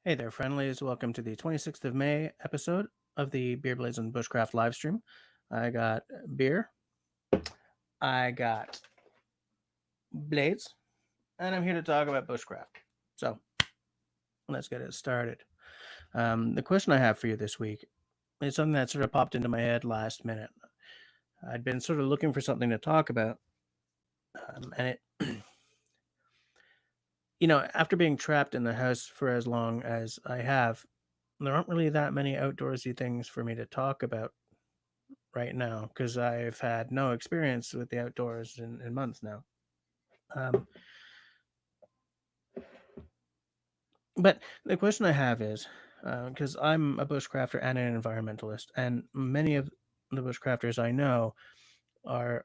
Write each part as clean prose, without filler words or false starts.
Hey there, friendlies. Welcome to the 26th of May episode of the Beer Blazing Bushcraft live stream. I got beer, I got blades, and I'm here to talk about bushcraft. So let's get it started. The question I have for you this week is something that sort of popped into my head last minute. I'd been sort of looking for something to talk about, and after being trapped in the house for as long as I have, there aren't really that many outdoorsy things for me to talk about right now because I've had no experience with the outdoors in months now. Um, but the question I have is because I'm a bushcrafter and an environmentalist, and many of the bushcrafters I know are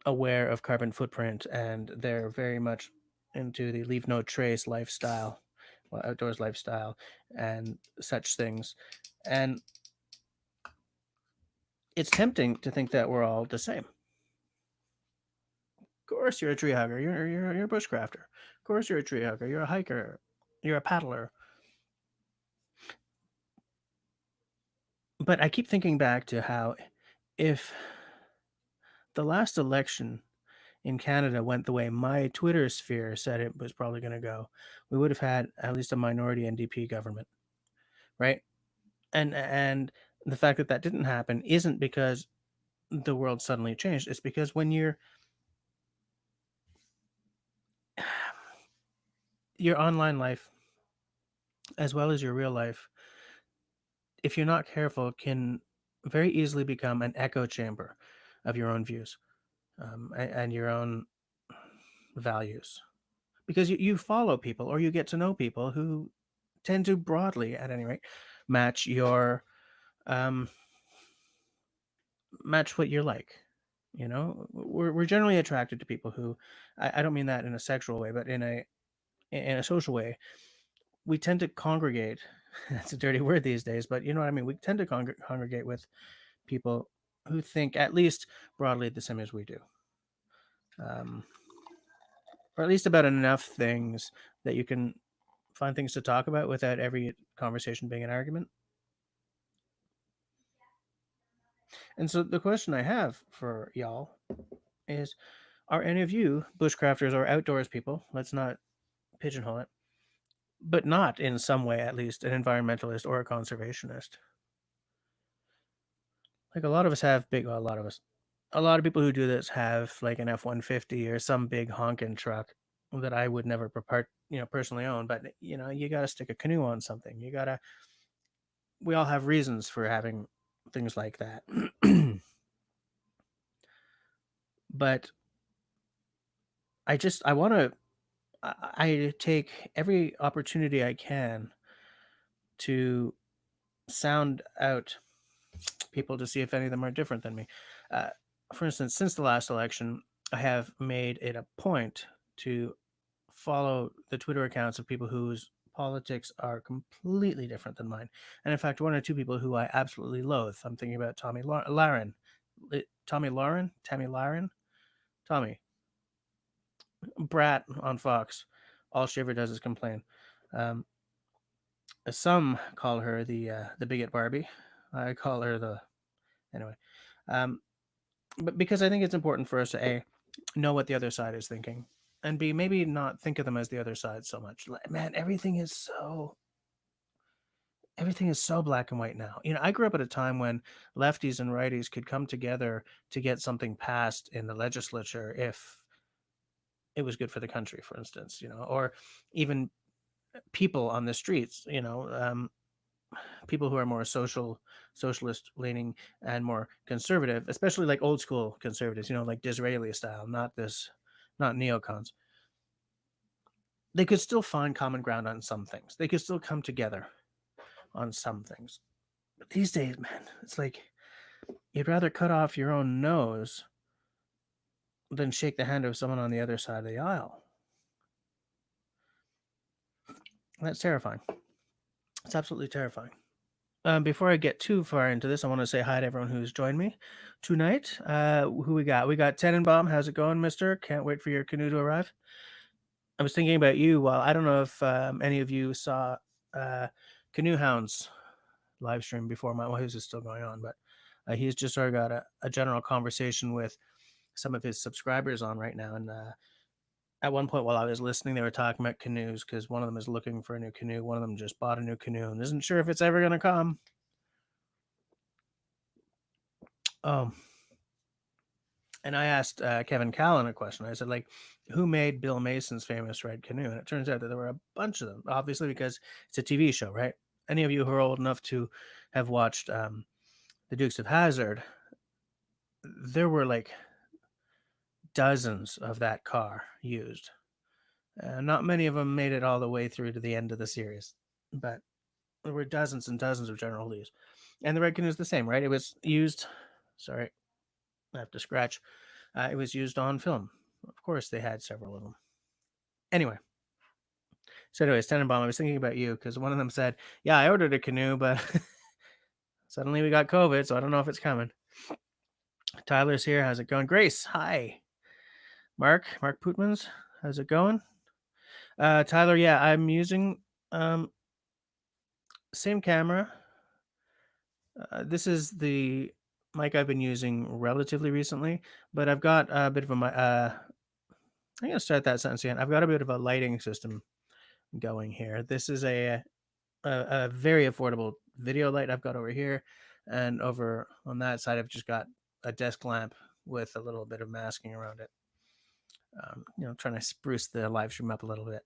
aware of carbon footprint and they're very much into the leave no trace lifestyle, well, outdoors lifestyle, and such things. And it's tempting to think that we're all the same. Of course, you're a tree hugger. You're a bushcrafter. Of course, you're a tree hugger. You're a hiker. You're a paddler. But I keep thinking back to how if the last election in Canada went the way my Twitter sphere said it was probably going to go, we would have had at least a minority NDP government, right? And the fact that that didn't happen isn't because the world suddenly changed. It's because when your online life as well as your real life, if you're not careful, can very easily become an echo chamber of your own views, and your own values. Because you follow people or you get to know people who tend to broadly, at any rate, match your um, match what you're like. We're generally attracted to people who, I don't mean that in a sexual way, but in a social way. We tend to congregate. That's a dirty word these days, but you know what I mean. We tend to congregate with people who think at least broadly the same as we do, um, or at least about enough things that you can find things to talk about without every conversation being an argument. And so the question I have for y'all is, are any of you bushcrafters or outdoors people? Let's not pigeonhole it, but not in some way at least an environmentalist or a conservationist. Like a lot of us have big, well, a lot of us, a lot of people who do this have like an F-150 or some big honking truck that I would never personally own. But you got to stick a canoe on something. We all have reasons for having things like that. But I want to, I take every opportunity I can to sound out people to see if any of them are different than me. Uh, for instance, since the last election, I have made it a point to follow the Twitter accounts of people whose politics are completely different than mine. And in fact, one or two people who I absolutely loathe. I'm thinking about Tammy Laren, Tommy Brat on Fox. All she ever does is complain. Um, some call her the bigot Barbie. I call her the anyway. Um, but because I think it's important for us to know what the other side is thinking, and b maybe not think of them as the other side so much. Man, everything is so black and white now. I grew up at a time when lefties and righties could come together to get something passed in the legislature if it was good for the country, for instance, or even people on the streets, people who are more socialist leaning and more conservative, especially like old school conservatives, like Disraeli style, not neocons. They could still find common ground on some things. They could still come together on some things. But these days, man, it's like you'd rather cut off your own nose than shake the hand of someone on the other side of the aisle. That's terrifying. It's absolutely terrifying. Before I get too far into this, I want to say hi to everyone who's joined me tonight. Who we got? We got Tenenbaum. How's it going, mister? Can't wait for your canoe to arrive. I was thinking about you. Well, I don't know if any of you saw uh, Canoe Hound's live stream before. My his is still going on, but he's just sort of got a general conversation with some of his subscribers on right now. And at one point while I was listening, they were talking about canoes because one of them is looking for a new canoe. One of them just bought a new canoe and isn't sure if it's ever going to come. Um, and I asked Kevin Callan a question. I said, like, who made Bill Mason's famous red canoe? And it turns out that there were a bunch of them, obviously, because it's a TV show, right? Any of you who are old enough to have watched The Dukes of Hazzard, there were like dozens of that car used. Not many of them made it all the way through to the end of the series, but there were dozens and dozens of General Lees. And the red canoe is the same, right? It was used. Sorry, I have to scratch. It was used on film. Of course, they had several of them. Anyway, so anyways, Tenenbaum, I was thinking about you because one of them said, "Yeah, I ordered a canoe, but suddenly we got COVID, so I don't know if it's coming." Tyler's here. How's it going? Grace, hi. Mark Pootmans, how's it going? Tyler, yeah, I'm using um, same camera. This is the mic I've been using relatively recently, but I've got a bit of a. I'm gonna start that sentence again. I've got a bit of a lighting system going here. This is a very affordable video light I've got over here, and over on that side I've just got a desk lamp with a little bit of masking around it. Trying to spruce the live stream up a little bit.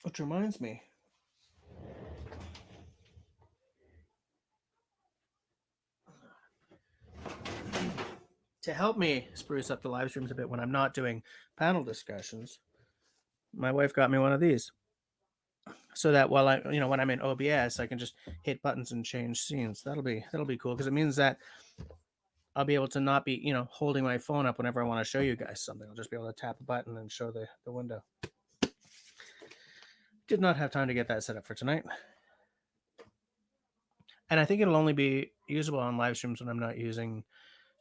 Which reminds me, to help me spruce up the live streams a bit when I'm not doing panel discussions, my wife got me one of these, so that while when I'm in OBS, I can just hit buttons and change scenes. That'll be cool because it means that I'll be able to not be holding my phone up whenever I want to show you guys something. I'll just be able to tap a button and show the window. Did not have time to get that set up for tonight. And I think it'll only be usable on live streams when I'm not using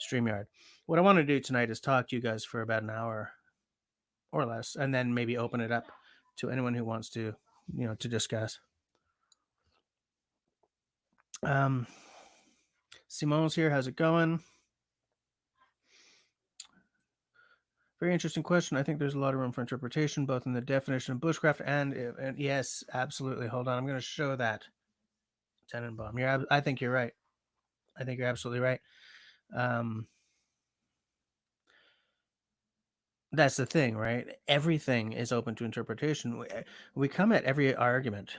StreamYard. What I want to do tonight is talk to you guys for about an hour or less, and then maybe open it up to anyone who wants to, to discuss. Simone's here. How's it going? Very interesting question. I think there's a lot of room for interpretation, both in the definition of bushcraft and yes, absolutely. Hold on, I'm going to show that. Tenenbaum, I think you're right. I think you're absolutely right. That's the thing, right? Everything is open to interpretation. We come at every argument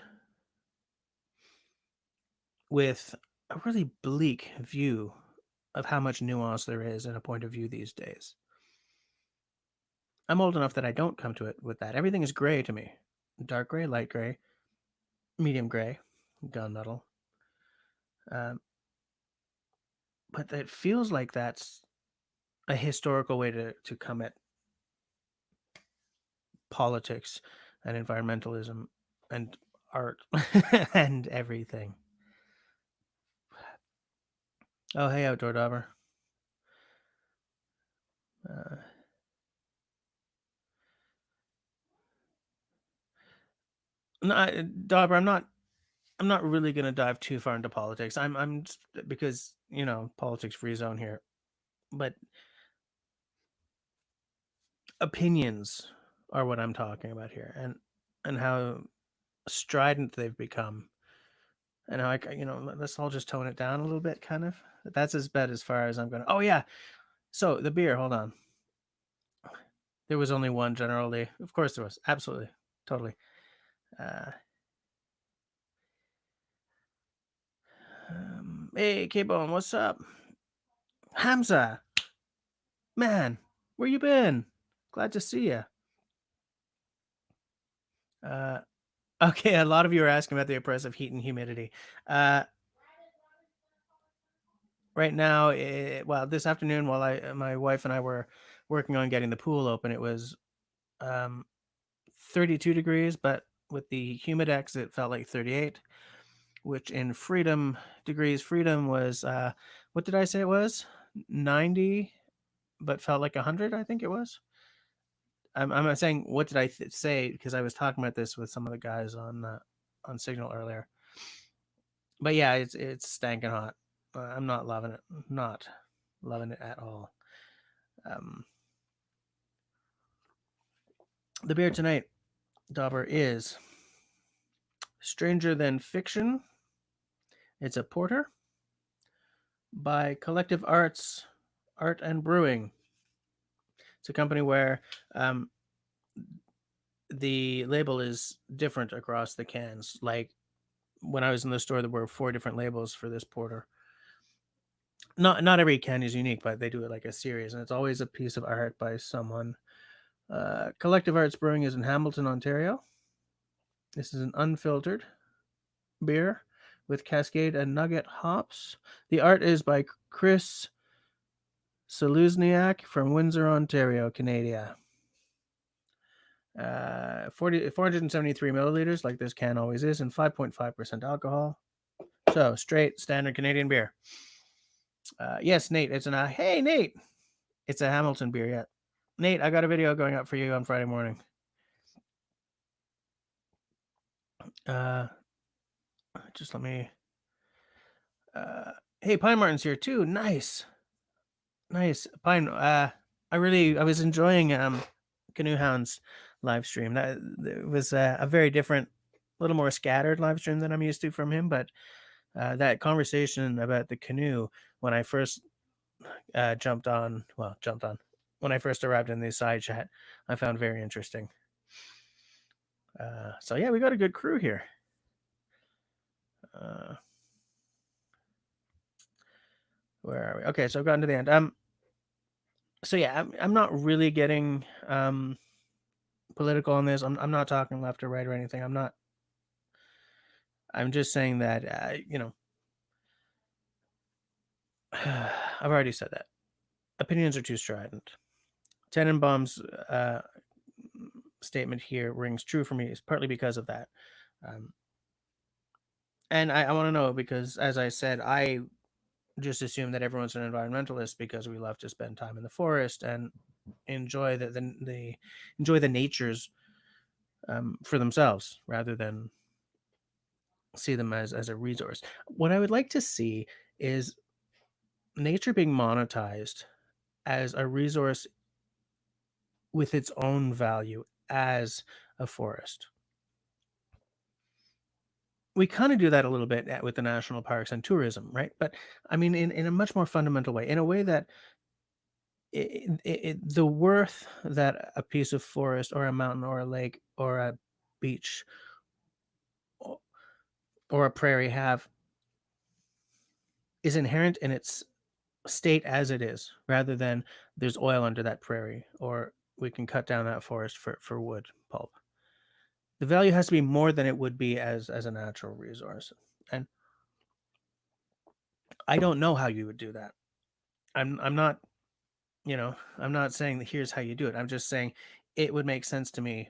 with a really bleak view of how much nuance there is in a point of view these days. I'm old enough that I don't come to it with that. Everything is gray to me. Dark gray, light gray, medium gray, gunmetal. But it feels like that's a historical way to come at politics and environmentalism and art and everything. Oh, hey, Outdoor Dauber. No, Dauber, I'm not really going to dive too far into politics. I'm just, because politics free zone here, but opinions are what I'm talking about here, and how strident they've become, and how let's all just tone it down a little bit, kind of. That's as bad as far as I'm going. Oh yeah, so the beer. Hold on. There was only one General Lee. Of course there was. Absolutely, totally. Hey, K-Bone, what's up? Hamza, man, where you been? Glad to see you. Okay, a lot of you are asking about the oppressive heat and humidity. Right now, well, this afternoon while my wife and I were working on getting the pool open, it was 32 degrees, but with the humidex, it felt like 38, which in freedom was, what did I say it was? 90, but felt like 100, I think it was. I'm saying, what did I say? Because I was talking about this with some of the guys on Signal earlier. But yeah, it's stankin' hot. I'm not loving it. Not loving it at all. The beer tonight, Dauber, is Stranger Than Fiction. It's a porter by Collective Arts, Art and Brewing. It's a company where the label is different across the cans. Like when I was in the store, there were 4 different labels for this porter. Not every can is unique, but they do it like a series, and it's always a piece of art by someone. Collective Arts Brewing is in Hamilton, Ontario. This is an unfiltered beer with Cascade and Nugget hops. The art is by Chris Seluzniak from Windsor, Ontario, Canada. 473 milliliters, like this can always is, and 5.5% alcohol. So straight standard Canadian beer. Yes, Nate, it's hey Nate, it's a Hamilton beer. Yeah, Nate, I got a video going up for you on Friday morning. Just let me. Hey, Pine Martin's here too. Nice Pine. I was enjoying Canoe Hound's live stream. That it was a very different, little more scattered live stream than I'm used to from him. But that conversation about the canoe when I first jumped on when I first arrived in the side chat, I found very interesting. So yeah, we got a good crew here. Where are we? Okay, so I've gotten to the end. So yeah, I'm not really getting political on this. I'm not talking left or right or anything. I'm just saying that I've already said that opinions are too strident. Tenenbaum's statement here rings true for me. It's partly because of that. And I want to know, because as I said, I just assume that everyone's an environmentalist because we love to spend time in the forest and enjoy the natures for themselves rather than see them as a resource. What I would like to see is nature being monetized as a resource with its own value as a forest. We kind of do that a little bit with the national parks and tourism, right? But I mean, in a much more fundamental way, in a way that the worth that a piece of forest or a mountain or a lake or a beach or a prairie have is inherent in its state as it is, rather than there's oil under that prairie or we can cut down that forest for wood pulp. The value has to be more than it would be as a natural resource. And I don't know how you would do that. I'm not, I'm not saying that here's how you do it. I'm just saying it would make sense to me,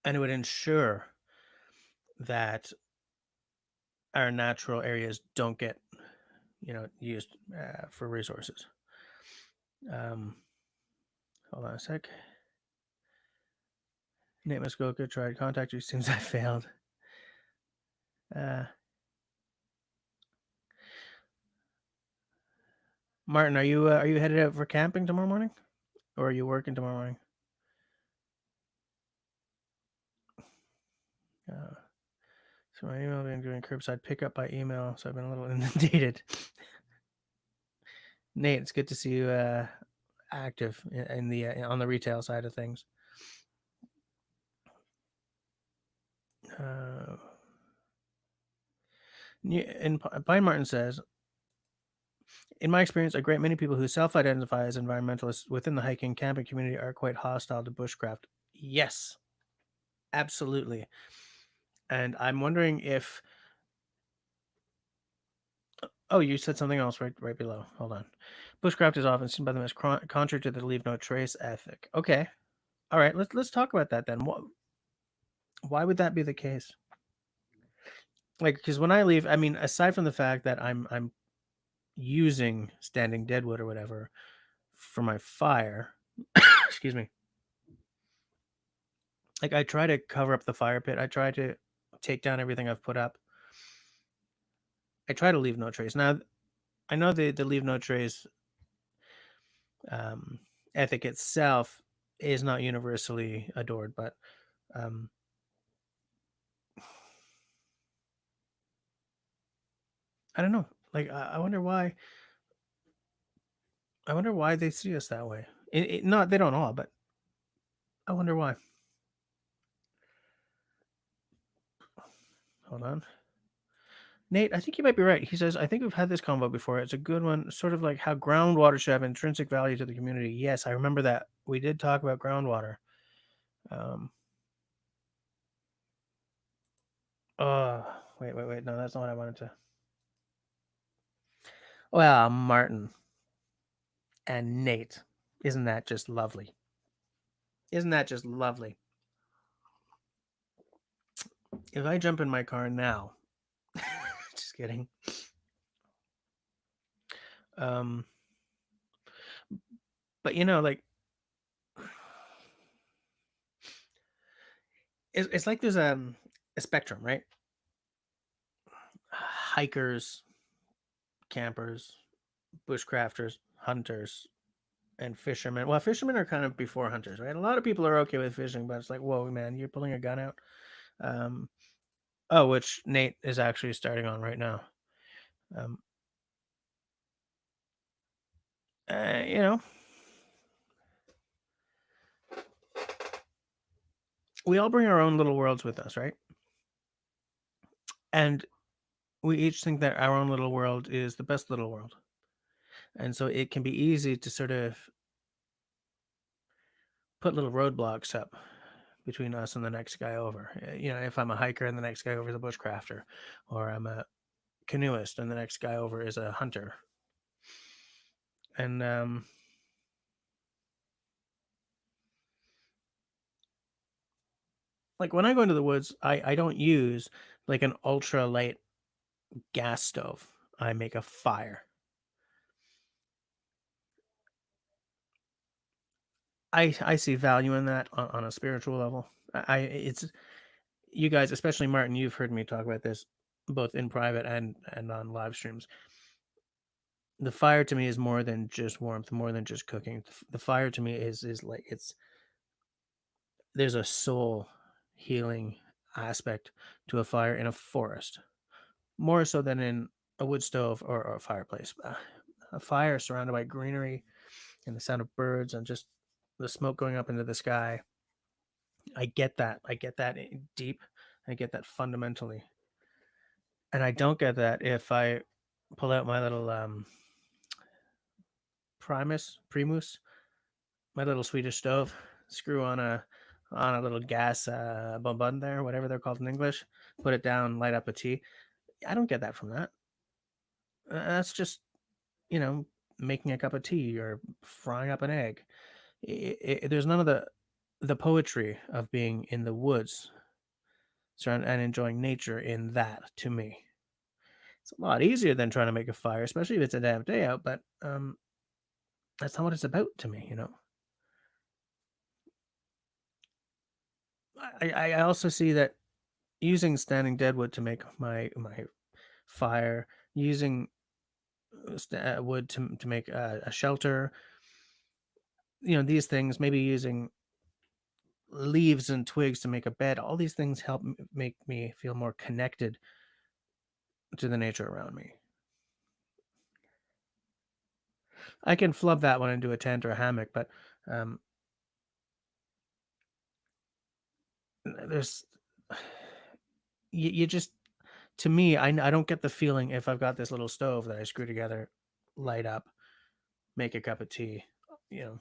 and it would ensure that our natural areas don't get, used for resources. Hold on a sec. Nate Muskoka tried to contact you. Seems I failed. Martin, are you headed out for camping tomorrow morning, or are you working tomorrow morning? So my email, I've been doing curbside pickup by email, so I've been a little inundated. Nate, it's good to see you active in the on the retail side of things. And Pine Martin says, in my experience, a great many people who self-identify as environmentalists within the hiking camping community are quite hostile to bushcraft. Yes, absolutely. And I'm wondering if... Oh, you said something else right below. Hold on. Bushcraft is often seen by them as contrary to the leave no trace ethic. Okay. All right, let's talk about that then. Why would that be the case? Like, because when I leave, I mean, aside from the fact that I'm using standing deadwood or whatever for my fire, excuse me, Like, I try to cover up the fire pit. I try to take down everything I've put up. I try to leave no trace. Now, I know the leave no trace um, ethic itself is not universally adored, but um, I don't know. Like, I wonder why. I wonder why they see us that way. Not they don't all, but I wonder why. Hold on. Nate, I think you might be right. He says, I think we've had this convo before. It's a good one, sort of like how groundwater should have intrinsic value to the community. Yes, I remember that. We did talk about groundwater. Um, oh, wait. No, that's not what I wanted to. Well, Martin and Nate. Isn't that just lovely? Isn't that just lovely? If I jump in my car now, just kidding. Um, but like it's like there's a spectrum, right? Hikers, campers, bushcrafters, hunters, and fishermen. Well, fishermen are kind of before hunters, right? A lot of people are okay with fishing, but it's like, whoa, man, you're pulling a gun out. Um, oh, which Nate is actually starting on right now. Um, uh, you know, we all bring our own little worlds with us, right? And we each think that our own little world is the best little world. And so it can be easy to sort of put little roadblocks up between us and the next guy over. If I'm a hiker and the next guy over is a bushcrafter, or I'm a canoeist and the next guy over is a hunter. And like when I go into the woods, I don't use like an ultra light gas stove. I make a fire. I see value in that on a spiritual level. It's you guys, especially Martin. You've heard me talk about this both in private and on live streams. The fire to me is more than just warmth, more than just cooking. The fire to me is like there's a soul healing aspect to a fire in a forest, more so than in a wood stove or a fireplace. A fire surrounded by greenery and the sound of birds and just the smoke going up into the sky. I get that. I get that deep. I get that fundamentally. And I don't get that if I pull out my little Primus, my little Swedish stove, screw on a little gas bonbon there, whatever they're called in English, put it down, light up a tea. I don't get that from that. That's just you know making a cup of tea or frying up an egg. There's none of the poetry of being in the woods and enjoying nature in that to me. It's a lot easier than trying to make a fire, especially if it's a damn day out. But that's not what it's about to me. I also see that using standing deadwood to make my fire, using wood to make a shelter. These things. Maybe using leaves and twigs to make a bed. All these things help make me feel more connected to the nature around me. I can flub that one into a tent or a hammock, but um, there's you just to me, I don't get the feeling if I've got this little stove that I screw together, light up, make a cup of tea, you know,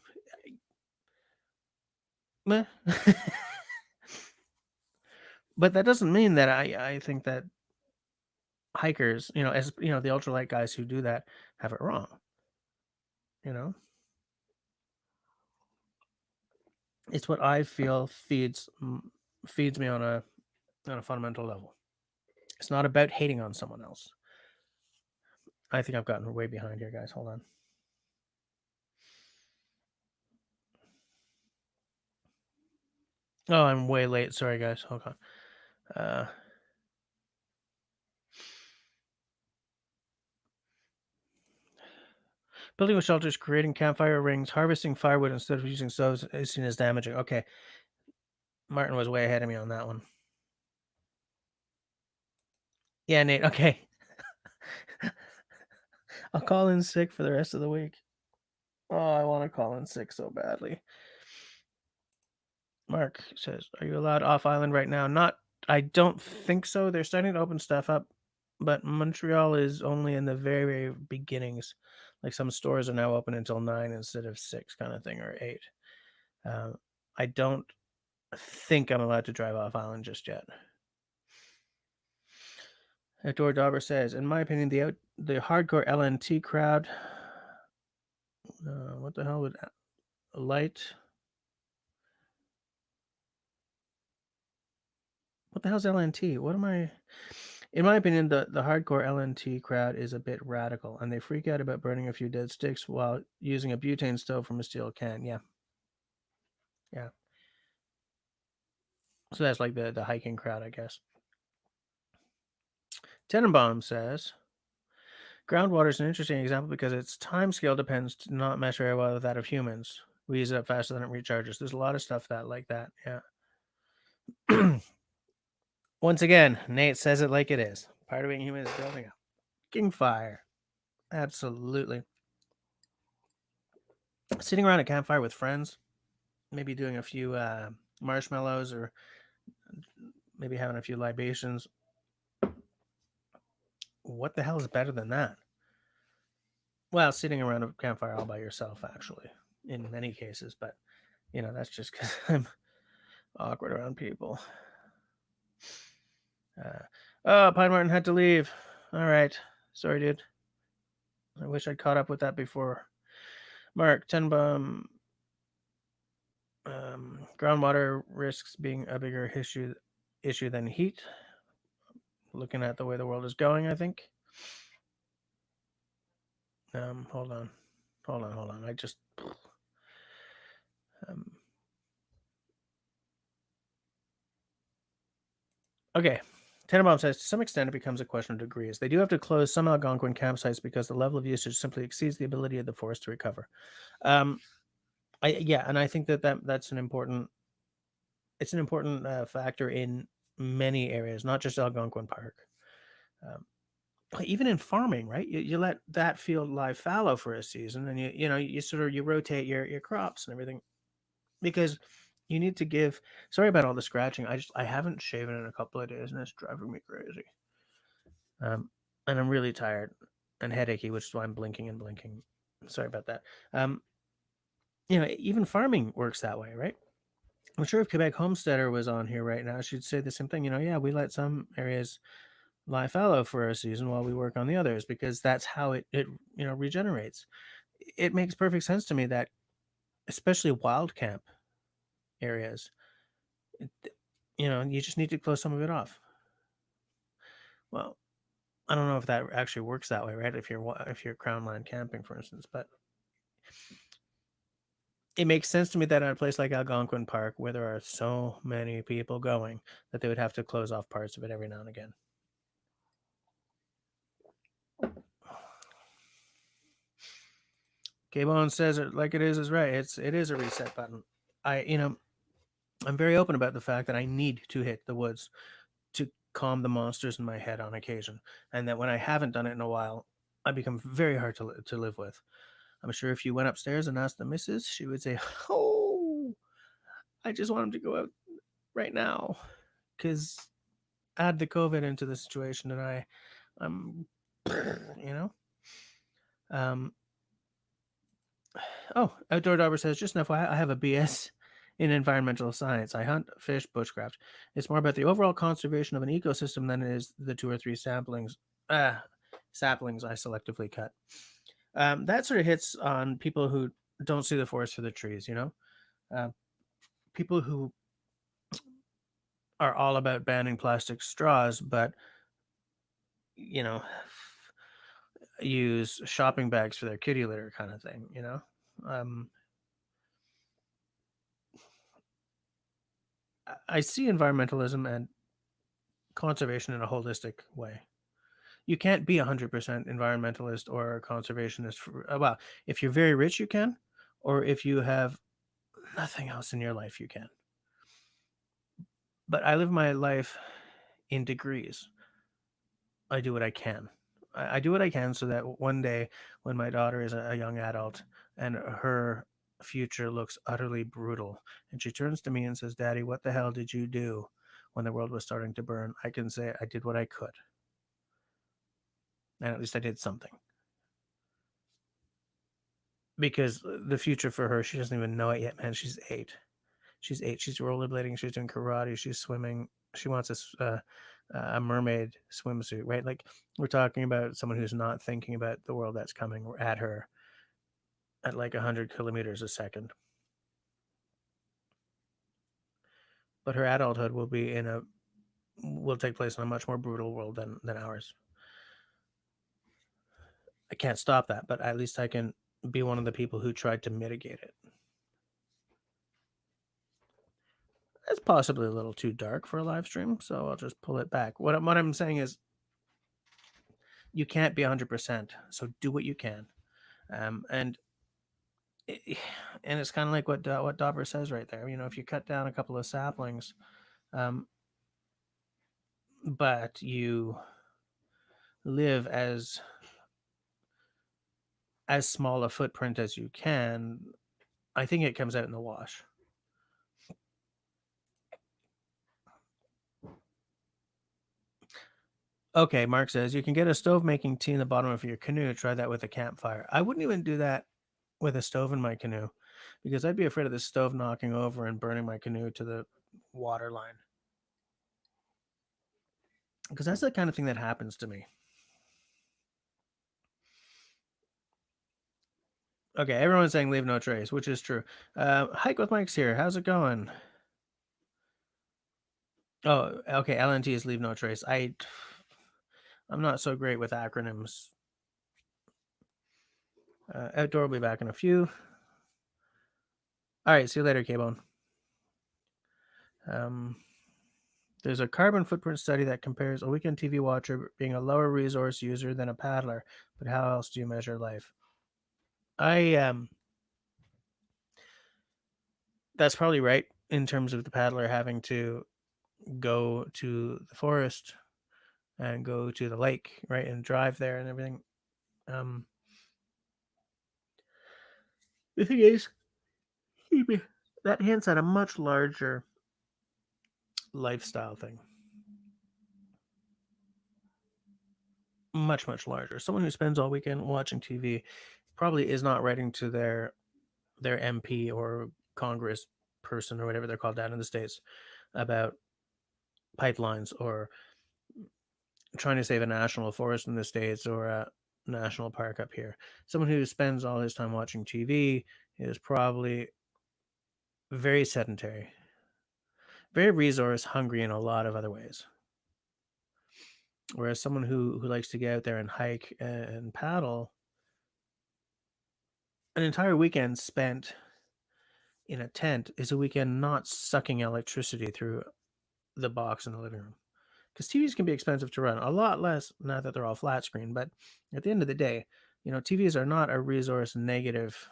meh. But that doesn't mean that I think that hikers, as the ultralight guys who do that have it wrong. You know, it's what I feel feeds me on a fundamental level. It's not about hating on someone else. I think I've gotten way behind here, guys. Hold on. Oh, I'm way late. Sorry, guys. Hold on. Building with shelters, creating campfire rings, harvesting firewood instead of using stoves is seen as damaging. Okay, Martin was way ahead of me on that one. Yeah, Nate. Okay, I'll call in sick for the rest of the week. Oh, I want to call in sick so badly. Mark says, "Are you allowed off island right now?" Not. I don't think so. They're starting to open stuff up, but Montreal is only in the very, very beginnings. Like some stores are now open until 9 instead of 6, kind of thing, or 8. Um, I don't think I'm allowed to drive off island just yet. Outdoor Dauber says, in my opinion, the hardcore LNT crowd. What the hell would light? What the hell's LNT? What am I? In my opinion, the hardcore LNT crowd is a bit radical, and they freak out about burning a few dead sticks while using a butane stove from a steel can. Yeah, yeah. So that's like the hiking crowd, I guess. Tenenbaum says, groundwater is an interesting example because its time scale depends to not mesh very well with that of humans. We use it up faster than it recharges. There's a lot of stuff that like that. Yeah. Once again, Nate says it like it is. Part of being human is building a fucking fire. Absolutely. Sitting around a campfire with friends, maybe doing a few marshmallows or maybe having a few libations. What the hell is better than that? Well, sitting around a campfire all by yourself, actually, in many cases, but that's just because I'm awkward around people. Oh, Pine Martin had to leave. All right. Sorry, dude. I wish I'd caught up with that before. Mark, Tenbum, groundwater risks being a bigger issue than heat. Looking at the way the world is going, I think. Hold on. I just um, okay. Tenenbaum says, to some extent, it becomes a question of degrees. They do have to close some Algonquin campsites because the level of usage simply exceeds the ability of the forest to recover. And I think that's an important. It's an important factor in many areas, not just Algonquin Park. Um, even in farming, right? You let that field lie fallow for a season, and you sort of you rotate your crops and everything because you need to give. Sorry about all the scratching. I haven't shaven in a couple of days, and it's driving me crazy. And I'm really tired and headachy, which is why I'm blinking and blinking. Sorry about that. Um, even farming works that way, right? I'm sure if Quebec Homesteader was on here right now, she'd say the same thing. Yeah, we let some areas lie fallow for a season while we work on the others because that's how it regenerates. It makes perfect sense to me that especially wild camp areas, it, you just need to close some of it off. Well, I don't know if that actually works that way, right? If you're crown land camping, for instance, but it makes sense to me that at a place like Algonquin Park, where there are so many people going, that they would have to close off parts of it every now and again. K-Bone says it like it is right. It is a reset button. I'm very open about the fact that I need to hit the woods to calm the monsters in my head on occasion, and that when I haven't done it in a while, I become very hard to live with. I'm sure if you went upstairs and asked the missus, she would say, "Oh, I just want him to go out right now," because add the COVID into the situation, and I'm, you know. Um, Outdoor Dauber says, just enough. I have a BS in environmental science. I hunt, fish, bushcraft. It's more about the overall conservation of an ecosystem than it is the 2 or 3 saplings I selectively cut. That sort of hits on people who don't see the forest for the trees. Uh, People who are all about banning plastic straws, but you know, use shopping bags for their kitty litter, kind of thing. Um, I see environmentalism and conservation in a holistic way. You can't be 100% environmentalist or a conservationist for, well, if you're very rich, you can, or if you have nothing else in your life, you can. But I live my life in degrees. I do what I can. I do what I can so that one day when my daughter is a young adult and her future looks utterly brutal, and she turns to me and says, "Daddy, what the hell did you do when the world was starting to burn?" I can say, "I did what I could, and at least I did something." Because the future for her, she doesn't even know it yet, man. She's 8. She's 8. She's rollerblading. She's doing karate. She's swimming. She wants a mermaid swimsuit, right? Like, we're talking about someone who's not thinking about the world that's coming at her at like 100 kilometers a second. But her adulthood will take place in a much more brutal world than ours. I can't stop that, but at least I can be one of the people who tried to mitigate it. It's possibly a little too dark for a live stream, so I'll just pull it back. What I'm saying is you can't be 100%, so do what you can. And it, and it's kind of like what Dauber says right there. You know, if you cut down a couple of saplings, um, but you live as small a footprint as you can, I think it comes out in the wash. Okay, Mark says you can get a stove making tea in the bottom of your canoe. Try that with a campfire. I wouldn't even do that with a stove in my canoe because I'd be afraid of the stove knocking over and burning my canoe to the water line. Because that's the kind of thing that happens to me. Okay, everyone's saying leave no trace, which is true. Hike with Mike's here. How's it going? Oh, okay. LNT is leave no trace. I'm not so great with acronyms. Outdoor will be back in a few. All right, see you later, K-Bone. There's a carbon footprint study that compares a weekend TV watcher being a lower resource user than a paddler, but how else do you measure life? I That's probably right in terms of the paddler having to go to the forest and go to the lake, right, and drive there and everything. Um, the thing is, that hints at a much larger lifestyle thing, much larger. Someone who spends all weekend watching TV probably is not writing to their MP or Congress person or whatever they're called down in the States about pipelines or trying to save a national forest in the States or a national park up here. Someone who spends all his time watching TV is probably very sedentary, very resource hungry in a lot of other ways. Whereas someone who likes to get out there and hike and paddle, an entire weekend spent in a tent is a weekend not sucking electricity through the box in the living room. Because TVs can be expensive to run, a lot less now that they're all flat screen. But at the end of the day, you know, TVs are not a resource negative.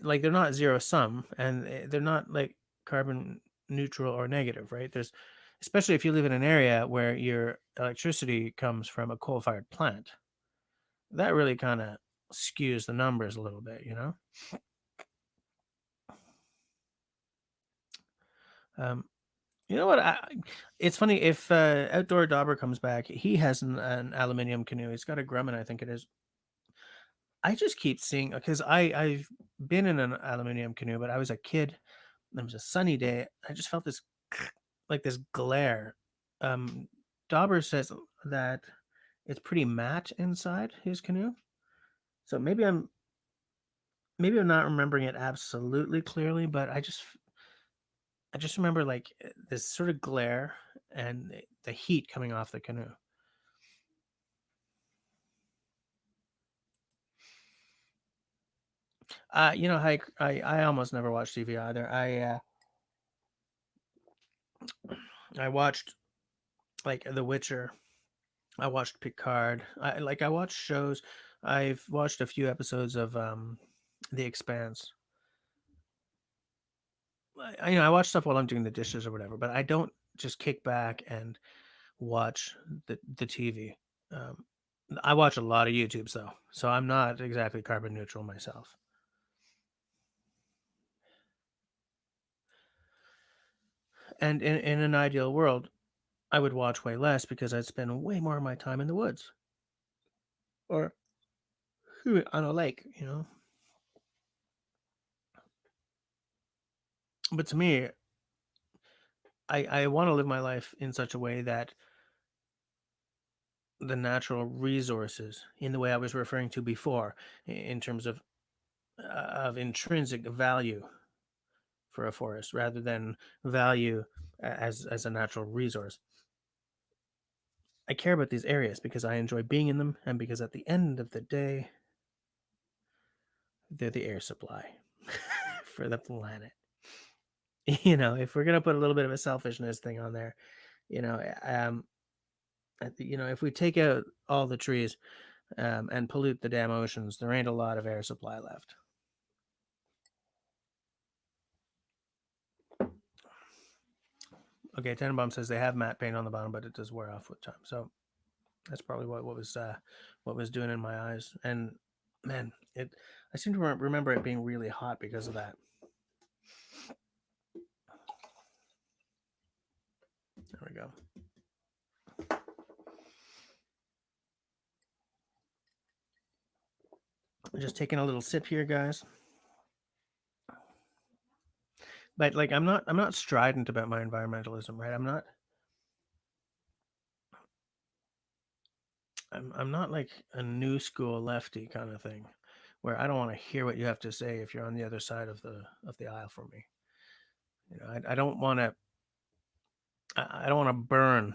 Like they're not zero sum, and they're not like carbon neutral or negative, right? There's, especially if you live in an area where your electricity comes from a coal fired plant, that really kind of skews the numbers a little bit, you know. Um, You know what? It's funny if Outdoor Dauber comes back. He has an aluminium canoe. He's got a Grumman, I think it is. I just keep seeing because I've been in an aluminium canoe, but I was a kid. And it was a sunny day. I just felt this like this glare. Dauber says that it's pretty matte inside his canoe, so maybe I'm not remembering it absolutely clearly, but I just remember like this sort of glare and the heat coming off the canoe. I almost never watch TV either. I watched like The Witcher. I watched Picard. I watched shows. I've watched a few episodes of The Expanse. I watch stuff while I'm doing the dishes or whatever, but I don't just kick back and watch the TV. Um, I watch a lot of YouTubes though, so I'm not exactly carbon neutral myself. And in an ideal world, I would watch way less because I'd spend way more of my time in the woods or on a lake. But to me, I want to live my life in such a way that the natural resources, in the way I was referring to before, in terms of intrinsic value for a forest rather than value as a natural resource. I care about these areas because I enjoy being in them and because at the end of the day, they're the air supply for the planet. If we're going to put a little bit of a selfishness thing on there, you know, um, if we take out all the trees and pollute the damn oceans, there ain't a lot of air supply left. Okay, Tenenbaum says they have matte paint on the bottom, but it does wear off with time. So that's probably what was doing in my eyes. And man, I seem to remember it being really hot because of that. There we go. Just taking a little sip here, guys. But like, I'm not strident about my environmentalism, right? I'm not like a new school lefty kind of thing, where I don't want to hear what you have to say if you're on the other side of the aisle from me. I don't want to. I don't want to burn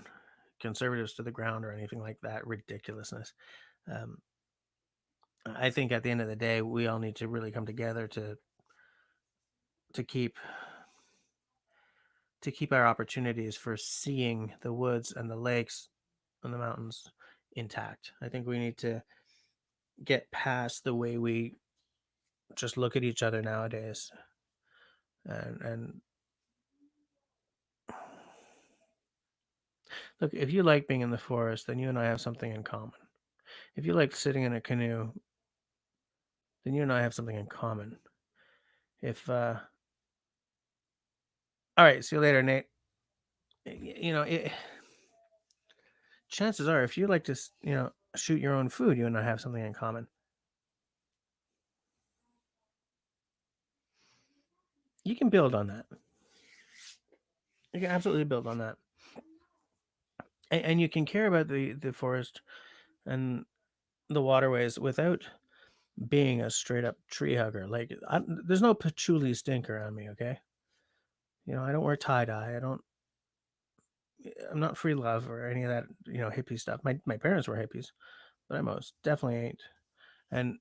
conservatives to the ground or anything like that ridiculousness. Um, I think at the end of the day, we all need to really come together to keep to keep our opportunities for seeing the woods and the lakes and the mountains intact. I think we need to get past the way we just look at each other nowadays. And look, if you like being in the forest, then you and I have something in common. If you like sitting in a canoe, then you and I have something in common. If All right, see you later, Nate. Chances are, if you like to, shoot your own food, you and I have something in common. You can build on that. You can absolutely build on that, and you can care about the forest and the waterways without being a straight up tree hugger. Like, there's no patchouli stink around me. Okay, I don't wear tie dye. I'm not free love or any of that hippie stuff. My parents were hippies, but I most definitely ain't. And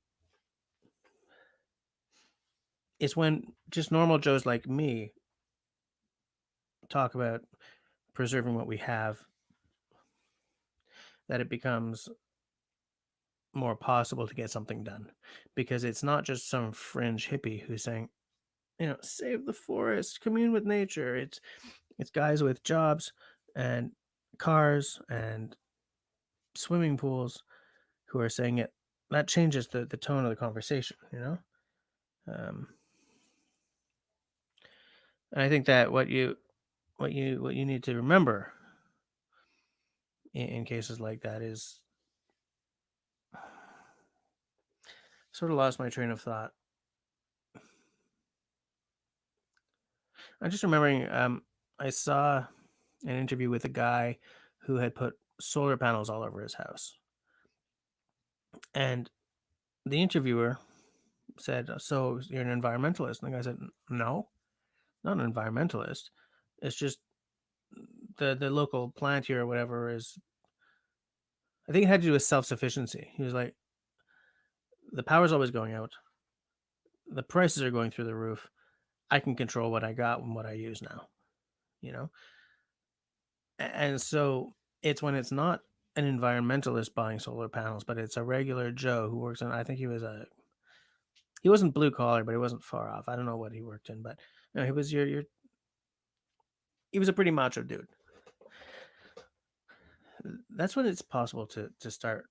it's when just normal Joes like me talk about preserving what we have that it becomes more possible to get something done, because it's not just some fringe hippie who's saying, save the forest, commune with nature. It's guys with jobs and cars and swimming pools who are saying it. That changes the tone of the conversation. um, and I think that what you need to remember in cases like that is, sort of lost my train of thought. I'm just remembering, I saw an interview with a guy who had put solar panels all over his house. And the interviewer said, "So you're an environmentalist?" And the guy said, "No, not an environmentalist. It's just the local plant here or whatever is." I think it had to do with self sufficiency. He was like, "The power's always going out. the prices are going through the roof. I can control what I got and what I use now, you know? And so it's when it's not an environmentalist buying solar panels, but it's a regular Joe who works in, I think he wasn't blue collar, but he wasn't far off. I don't know what he worked in, but he was he was a pretty macho dude. That's when it's possible to start,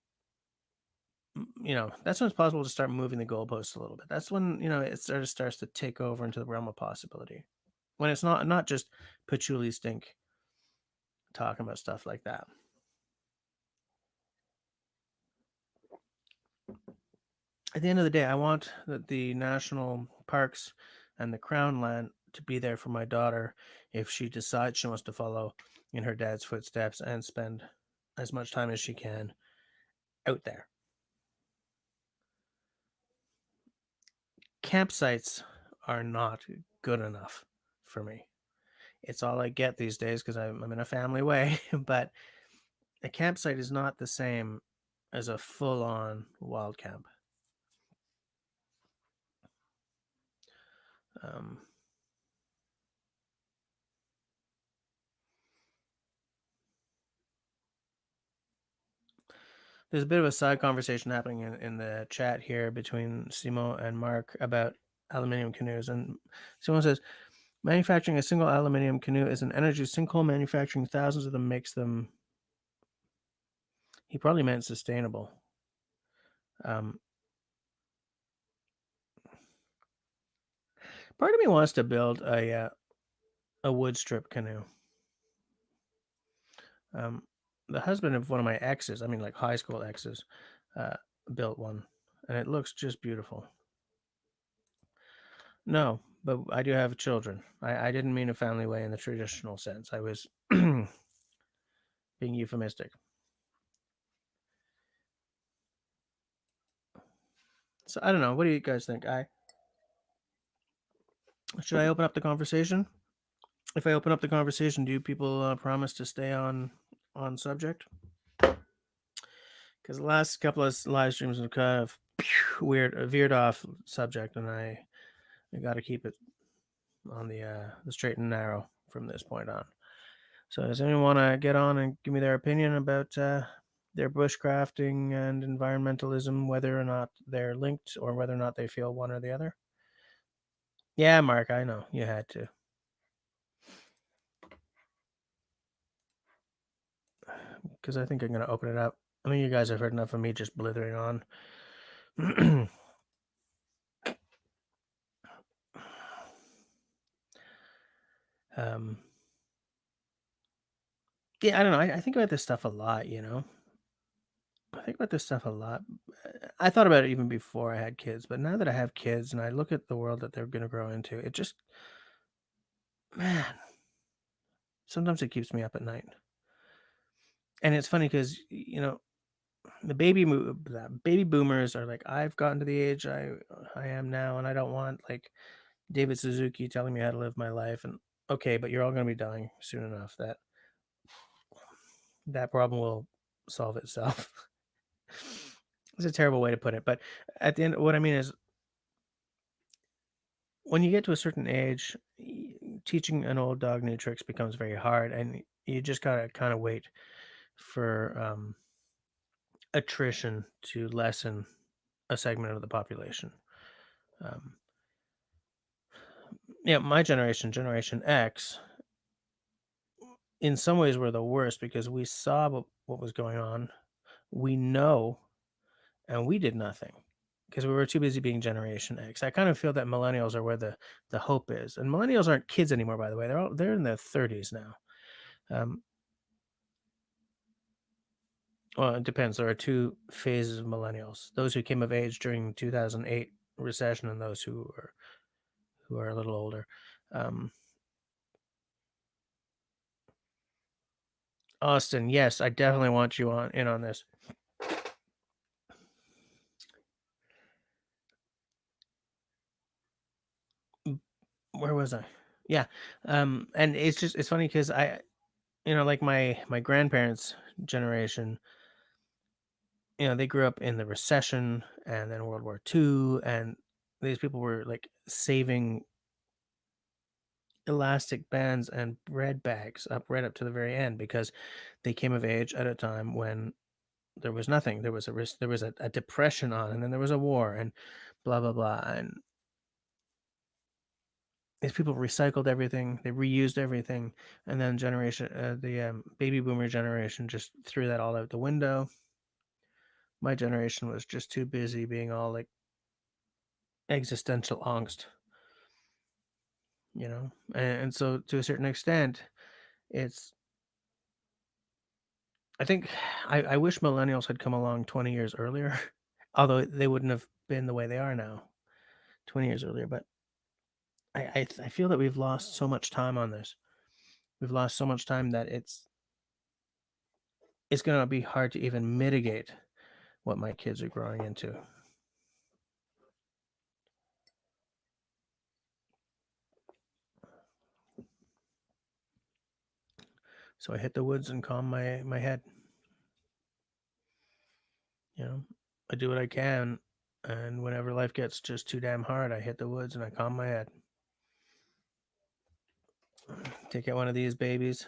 that's when it's possible to start moving the goalposts a little bit. That's when, it sort of starts to take over into the realm of possibility. When it's not just patchouli stink talking about stuff like that. At the end of the day, I want the national parks and the crown land to be there for my daughter if she decides she wants to follow in her dad's footsteps and spend as much time as she can out there. Campsites are not good enough for me. It's all I get these days because I'm in a family way, but a campsite is not the same as a full on wild camp. Um, there's a bit of a side conversation happening in the chat here between Simo and Mark about aluminium canoes. And Simo says, manufacturing a single aluminium canoe is an energy sinkhole. Manufacturing thousands of them makes them. He probably meant sustainable. Um, Part of me wants to build a wood strip canoe. The husband of one of my exes, I mean like high school exes, uh, built one, and it looks just beautiful. No, but I do have children. I didn't mean a family way in the traditional sense. I was being euphemistic. So I don't know. What do you guys think? I Should I open up the conversation? If I open up the conversation, do you people promise to stay on subject? Because the last couple of live streams have kind of veered off subject, and I got to keep it on the straight and narrow from this point on. So does anyone want to get on and give me their opinion about their bushcrafting and environmentalism, whether or not they're linked or whether or not they feel one or the other? Yeah, Mark, I know you had to. Because I think I'm going to open it up. I mean, you guys have heard enough of me just blithering on. um, yeah, I don't know. I think about this stuff a lot, I think about this stuff a lot. I thought about it even before I had kids, but now that I have kids and I look at the world that they're going to grow into, it just, man, sometimes it keeps me up at night. And it's funny because, the baby boomers are like, I've gotten to the age I am now, and I don't want like David Suzuki telling me how to live my life. And okay, but you're all going to be dying soon enough. That problem will solve itself. It's a terrible way to put it, but at the end, what I mean is, when you get to a certain age, teaching an old dog new tricks becomes very hard, and you just gotta kind of wait for attrition to lessen a segment of the population. Um, yeah, my generation, Generation X, in some ways were the worst because we saw what was going on. We know, and we did nothing because we were too busy being Generation X. I kind of feel that millennials are where the hope is, and millennials aren't kids anymore. By the way, they're in their 30s now. Um, well, it depends. There are two phases of millennials: those who came of age during 2008 recession, and those who are a little older. Um, Austin, yes, I definitely want you on this. Where was I? Yeah, and it's funny because like my grandparents' generation, they grew up in the recession and then World War II, and these people were like saving elastic bands and bread bags up right up to the very end because they came of age at a time when there was nothing. There was a risk, there was a depression on, and then there was a war, and blah blah blah. And these people recycled everything, they reused everything, and then the baby boomer generation just threw that all out the window. My generation was just too busy being all like existential angst, and so to a certain extent, it's I think I wish millennials had come along 20 years earlier, although they wouldn't have been the way they are now 20 years earlier. But I feel that we've lost so much time on this. We've lost so much time that it's going to be hard to even mitigate what my kids are growing into. So I hit the woods and calm my head. I do what I can, and whenever life gets just too damn hard, I hit the woods and I calm my head. Take out one of these babies,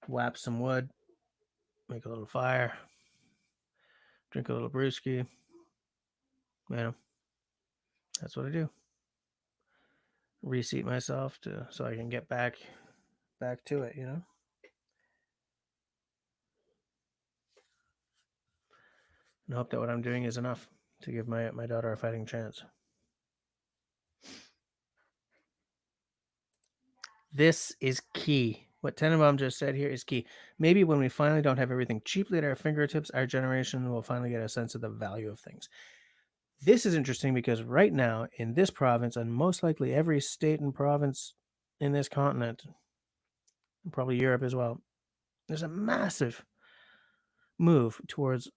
whap some wood, make a little fire, drink a little brewski. That's what I do. Reseat myself so I can get back to it. And hope that what I'm doing is enough to give my daughter a fighting chance. This is key. What Tenenbaum just said here is key. Maybe when we finally don't have everything cheaply at our fingertips, our generation will finally get a sense of the value of things. This is interesting because right now in this province, and most likely every state and province in this continent, and probably Europe as well, there's a massive move towards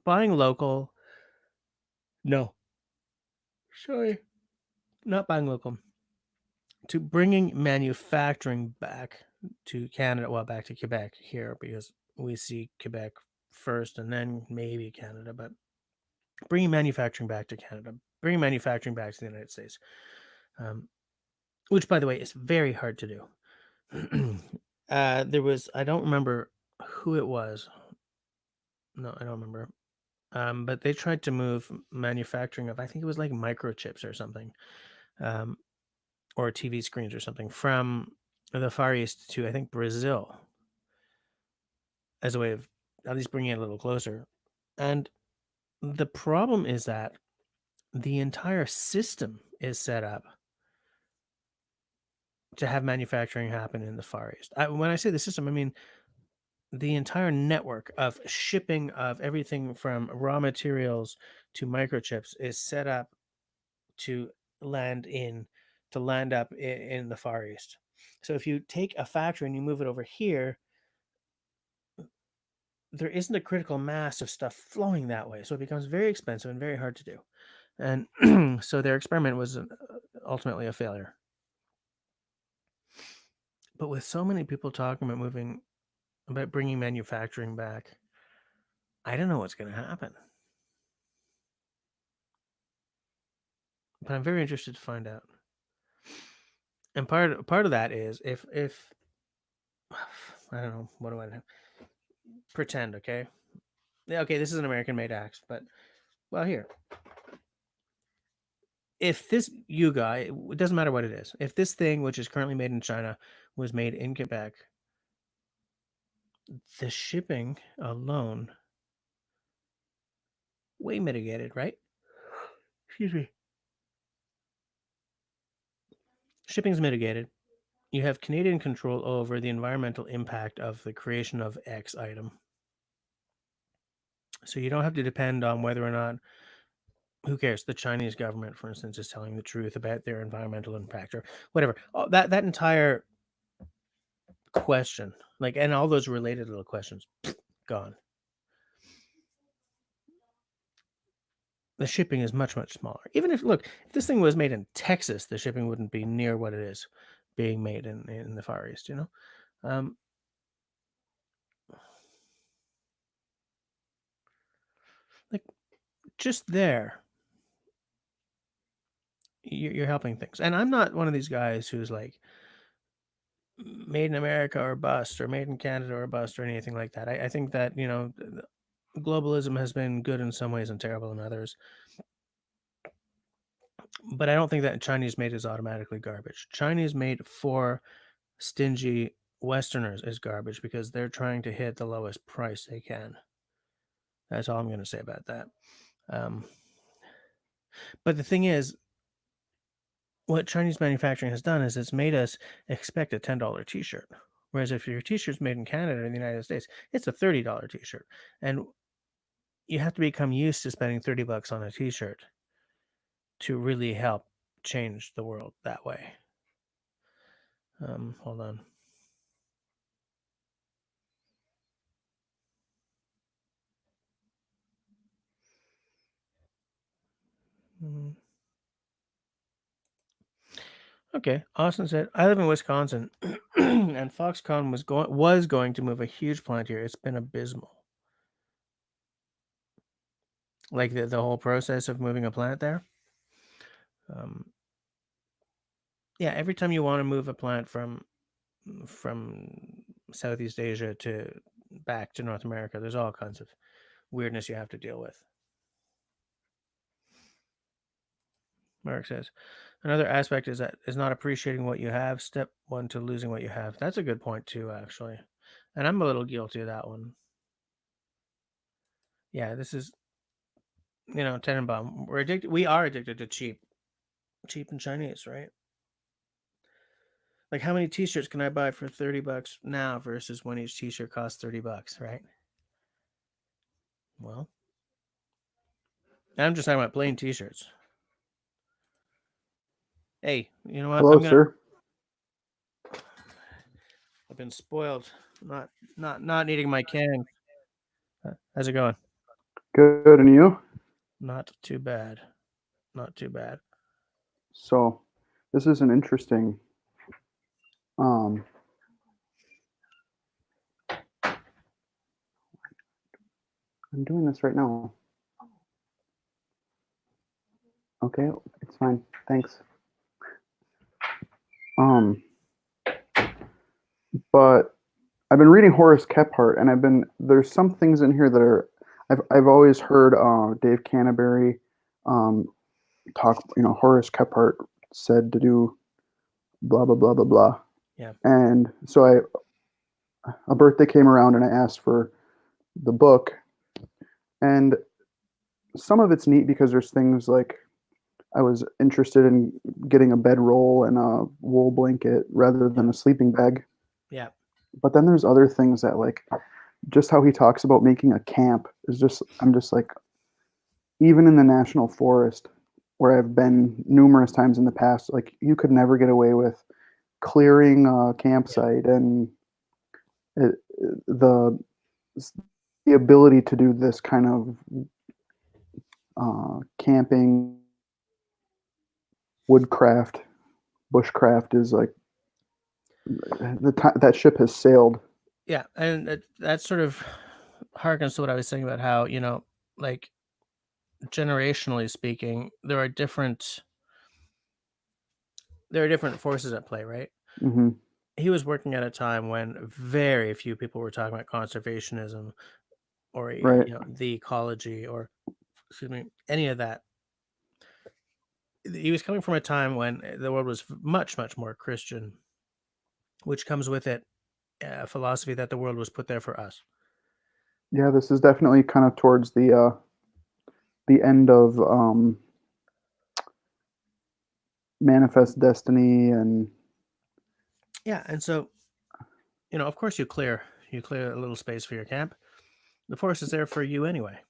buying local. No, sorry, not buying local. To bringing manufacturing back to Canada, well, back to Quebec here, because we see Quebec first and then maybe Canada, but bringing manufacturing back to Canada, bringing manufacturing back to the United States, which, by the way, is very hard to do. There was, I don't remember who it was. No, I don't remember. But they tried to move manufacturing of, I think it was like microchips or something, or TV screens or something from the Far East to, I think, Brazil as a way of at least bringing it a little closer. And the problem is that the entire system is set up to have manufacturing happen in the Far East. When I say the system, I mean the entire network of shipping of everything from raw materials to microchips is set up to land up in the Far East. So if you take a factory and you move it over here, there isn't a critical mass of stuff flowing that way. So it becomes very expensive and very hard to do. And so their experiment was ultimately a failure. But with so many people talking about bringing manufacturing back, I don't know what's going to happen. But I'm very interested to find out. And part of that is if I don't know, what do I know? Pretend, okay? Yeah, okay, this is an American-made axe, but well, here. If this Yuga, it doesn't matter what it is. If this thing, which is currently made in China, was made in Quebec, the shipping alone, way mitigated, right? Excuse me. Shipping's mitigated. You have Canadian control over the environmental impact of the creation of X item. So you don't have to depend on whether or not, who cares, the Chinese government, for instance, is telling the truth about their environmental impact or whatever. That entire question, like, and all those related little questions, gone. The shipping is much, much smaller. Even if this thing was made in Texas, the shipping wouldn't be near what it is being made in the Far East, like, just there, you're helping things. And I'm not one of these guys who's like made in America or bust or made in Canada or bust or anything like that. I think that, globalism has been good in some ways and terrible in others. But I don't think that Chinese made is automatically garbage. Chinese made for stingy Westerners is garbage because they're trying to hit the lowest price they can. That's all I'm going to say about that. Um, but the thing is, what Chinese manufacturing has done is it's made us expect a $10 t-shirt. Whereas if your t-shirt's made in Canada or the United States, it's a $30 t-shirt. And you have to become used to spending $30 on a t-shirt to really help change the world that way. Hold on. Okay, Austin said, "I live in Wisconsin, and Foxconn was going to move a huge plant here. It's been abysmal. Like the whole process of moving a plant there. Yeah, every time you want to move a plant from Southeast Asia to back to North America, there's all kinds of weirdness you have to deal with." Mark says, "Another aspect is not appreciating what you have. Step one to losing what you have." That's a good point too, actually, and I'm a little guilty of that one. Yeah, this is Tenenbaum. We are addicted to cheap and Chinese, right? Like, how many T-shirts can I buy for $30 now versus when each T-shirt costs $30, right? Well, I'm just talking about plain T-shirts. Hey, you know what? Hello, sir. I've been spoiled, not needing my can. How's it going? Good, and you? Not too bad. Not too bad. So, this is an interesting. Um, I'm doing this right now. Okay, it's fine. Thanks. But I've been reading Horace Kephart, and there's some things in here that are I've always heard Dave Canterbury talk. Horace Kephart said to do blah blah blah blah blah. Yeah. And so a birthday came around, and I asked for the book, and some of it's neat because there's things like I was interested in getting a bedroll and a wool blanket rather than a sleeping bag. Yeah. But then there's other things that like just how he talks about making a camp is just I'm just like even in the national forest where I've been numerous times in the past, like you could never get away with clearing a campsite and it, the the ability to do this kind of camping, woodcraft, bushcraft is like that ship has sailed. Yeah, and that sort of harkens to what I was saying about how like generationally speaking, there are different forces at play, right? Mm-hmm. He was working at a time when very few people were talking about conservationism or Right. the ecology or excuse me, any of that. He was coming from a time when the world was much more Christian, which comes with it a philosophy that the world was put there for us. Yeah, this is definitely kind of towards the end of Manifest Destiny and Yeah, and so of course you clear a little space for your camp. The forest is there for you anyway.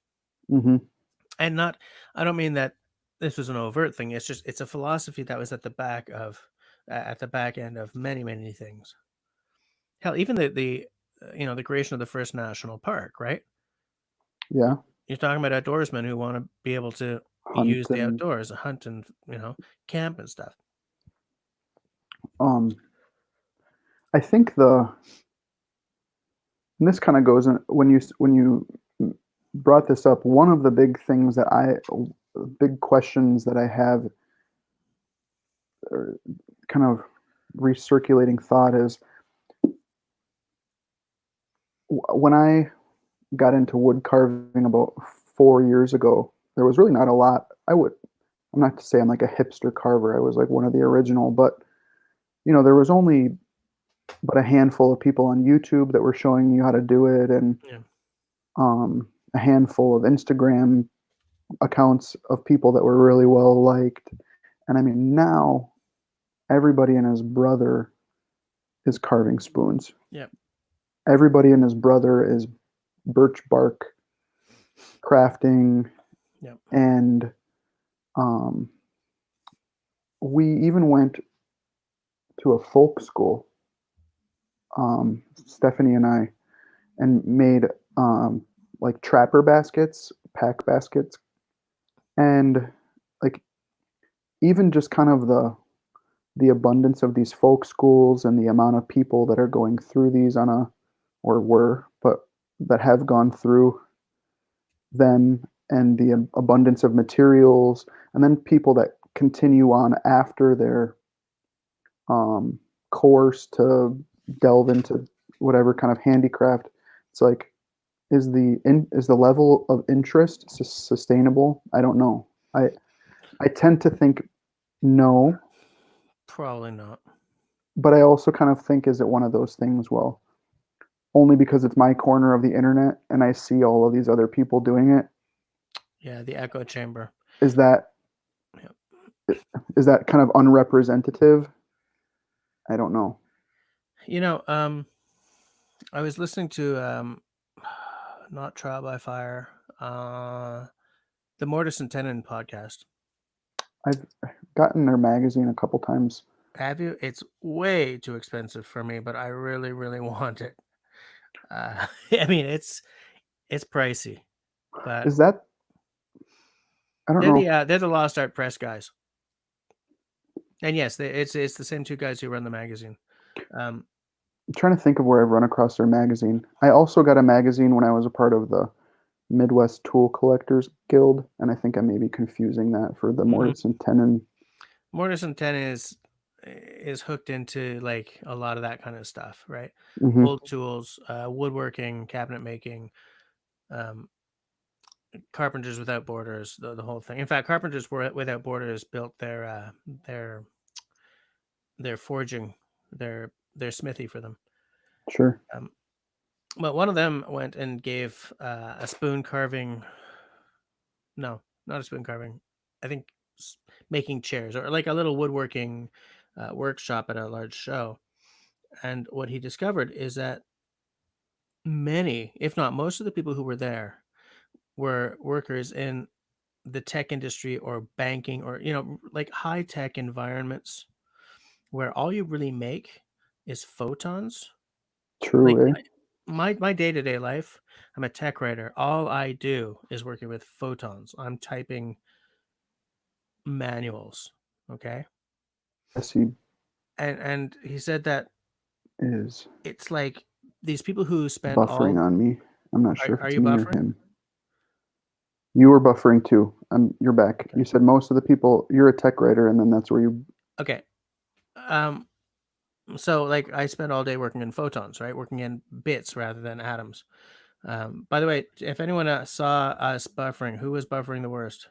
mm-hmm. And I don't mean that this was an overt thing. It's a philosophy that was at the back end of many things. Hell, even the the creation of the first national park, right? Yeah, You're talking about outdoorsmen who want to be able to use hunt the and outdoors, hunt and camp and stuff. um I think and this kind of goes in when you brought this up, one of the big things that big questions that I have kind of recirculating thought is when I got into wood carving about 4 years ago, there was really not a lot. I'm not to say I'm like a hipster carver. I was like one of the original, but there was only but a handful of people on YouTube that were showing you how to do it, and Yeah. a handful of Instagram accounts of people that were really well liked. And I mean, now everybody and his brother is carving spoons. Yeah. Everybody and his brother is birch bark crafting, Yeah. and um, we even went to a folk school, Stephanie and I, and made like trapper baskets, pack baskets, and like even just kind of the abundance of these folk schools and the amount of people that are going through these on a or were but that have gone through them, and the abundance of materials, and then people that continue on after their um, course to delve into whatever kind of handicraft. It's like, is the level of interest sustainable? I don't know. I tend to think no, Probably not. but I also kind of think, is it one of those things? Well, only because it's my corner of the internet and I see all of these other people doing it. Yeah, the echo chamber. Is that Yeah. is that kind of unrepresentative? I don't know. You know, I was listening to not Trial by Fire, the Mortis and Tenon podcast. I've gotten their magazine a couple times. Have you? It's way too expensive for me, but I really, really want it. I mean, it's pricey, but Is that I don't know. they're the Lost Art Press guys, and yes, it's the same two guys who run the magazine. Um, I'm trying to think of where I've run across their magazine. I also got a magazine when I was a part of the Midwest Tool Collectors Guild, and I think I may be confusing that for the mhm. Mortise and Tenon. Mortis and Tenon is hooked into like a lot of that kind of stuff, right? Hmm. Old tools, woodworking, cabinet making, um, Carpenters Without Borders, the whole thing. In fact, Without Borders built their their forging, their smithy for them. Sure. Um, but one of them went and gave a spoon carving. No, not a spoon carving. I think making chairs or like a little woodworking workshop at a large show. And what he discovered is that many, if not most of the people who were there were workers in the tech industry or banking or like high tech environments where all you really make is photons. Like True, eh? my day-to-day life, I'm a tech writer. All I do is working with photons. I'm typing manuals, okay? Yes, he And he said that is it's like these people who spend buffering all on me. I'm not sure if are it's you me or buffering? him. You were buffering too. You're back. Okay. You said most of the people, you're a tech writer, and then that's where you. Okay. Um so like I spend all day working in photons, right? Working in bits rather than atoms. By the way, if anyone saw us buffering, who was buffering the worst?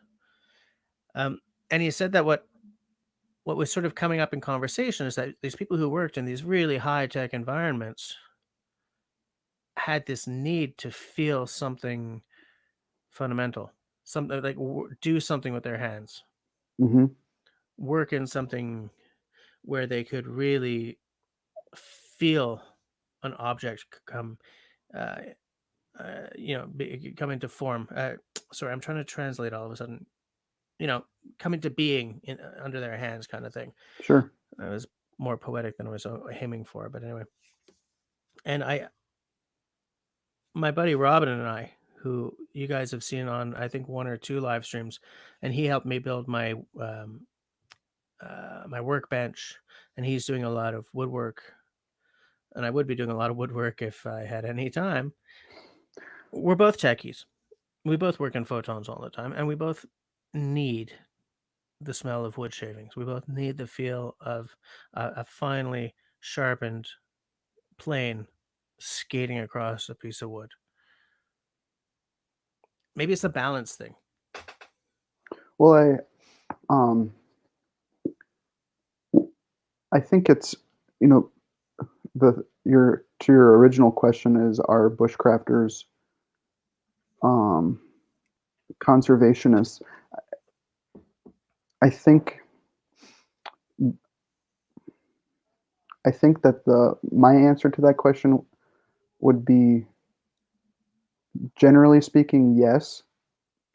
Um, and he said that what was sort of coming up in conversation is that these people who worked in these really high tech environments had this need to feel something fundamental, something like do something with their hands, Hmm. work in something where they could really feel an object come, uh, come into form. Sorry, I'm trying to translate all of a sudden. Come into being under their hands, kind of thing. Sure. It was more poetic than I was aiming for, but anyway. And my buddy Robin and I, who you guys have seen on I think one or two live streams, and he helped me build my workbench, and he's doing a lot of woodwork, and I would be doing a lot of woodwork if I had any time. We're both techies. We both work in photons all the time, and we both need the smell of wood shavings. We both need the feel of a finely sharpened plane skating across a piece of wood. Maybe it's a balance thing. Well, I think it's, you know, the your to your original question is, are bushcrafters um, conservationists? I think I think that the my answer to that question would be, generally speaking, yes,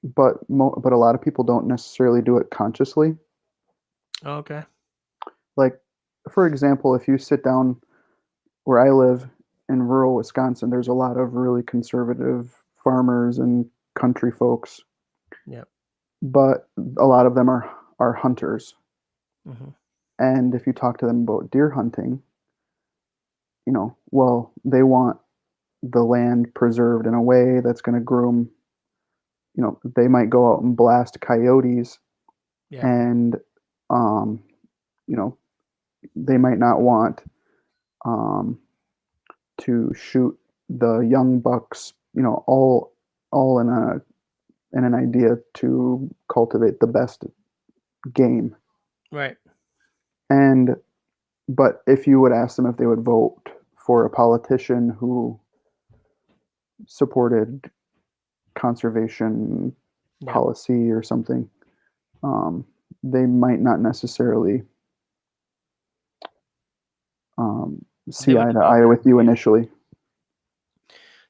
but a lot of people don't necessarily do it consciously. Okay. Like, for example, if you sit down where I live in rural Wisconsin, there's a lot of really conservative farmers and country folks, Yep. but a lot of them are hunters. Hmm. And if you talk to them about deer hunting, well, they want the land preserved in a way that's going to groom, they might go out and blast coyotes, Yeah. and um, you know, they might not want um, to shoot the young bucks, all in an idea to cultivate the best game. Right. And but if you would ask them if they would vote for a politician who supported conservation Yep. policy or something, um, they might not necessarily They see eye wouldn't to vote eye for with you him. initially.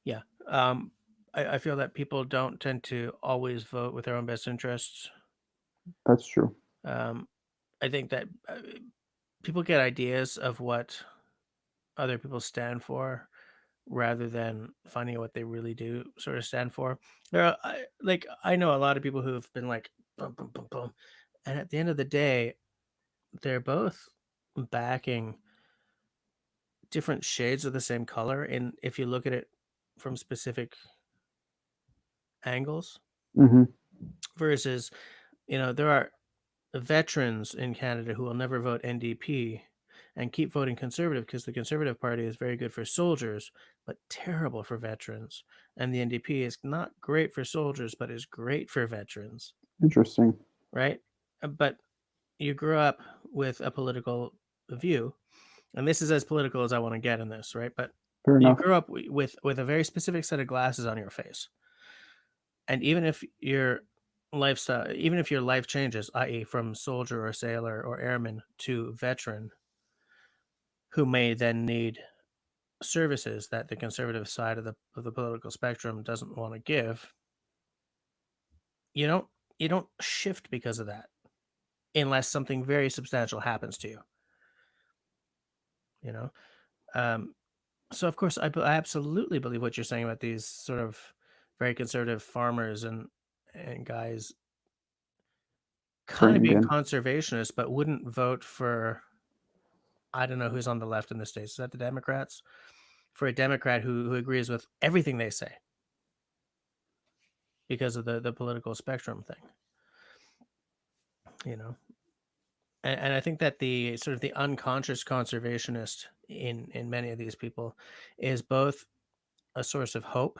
Yeah. I feel that people don't tend to always vote with their own best interests. That's true. Um, I think that people get ideas of what other people stand for rather than finding out what they really do sort of stand for. I know a lot of people who've been like boom, boom, boom, boom, and at the end of the day, they're both backing different shades of the same color. And if you look at it from specific angles, Hmm. versus there are veterans in Canada who will never vote NDP and keep voting Conservative because the Conservative Party is very good for soldiers, but terrible for veterans. And the NDP is not great for soldiers, but is great for veterans, Interesting. right? But you grew up with a political view, and this is as political as I want to get in this, right? But Fair you enough. grew up with a very specific set of glasses on your face, and even if your life changes, i.e., from soldier or sailor or airman to veteran, who may then need services that the conservative side of the political spectrum doesn't want to give, you don't you don't shift because of that unless something very substantial happens to you. You know, um, so of course I absolutely believe what you're saying about these sort of very conservative farmers and guys kind of Trained being in. conservationists, but wouldn't vote for, I don't know who's on the left in the states. Is that the Democrats? For a Democrat who agrees with everything they say because of the political spectrum thing, you know. And I think that the sort of the unconscious conservationist in many of these people is both a source of hope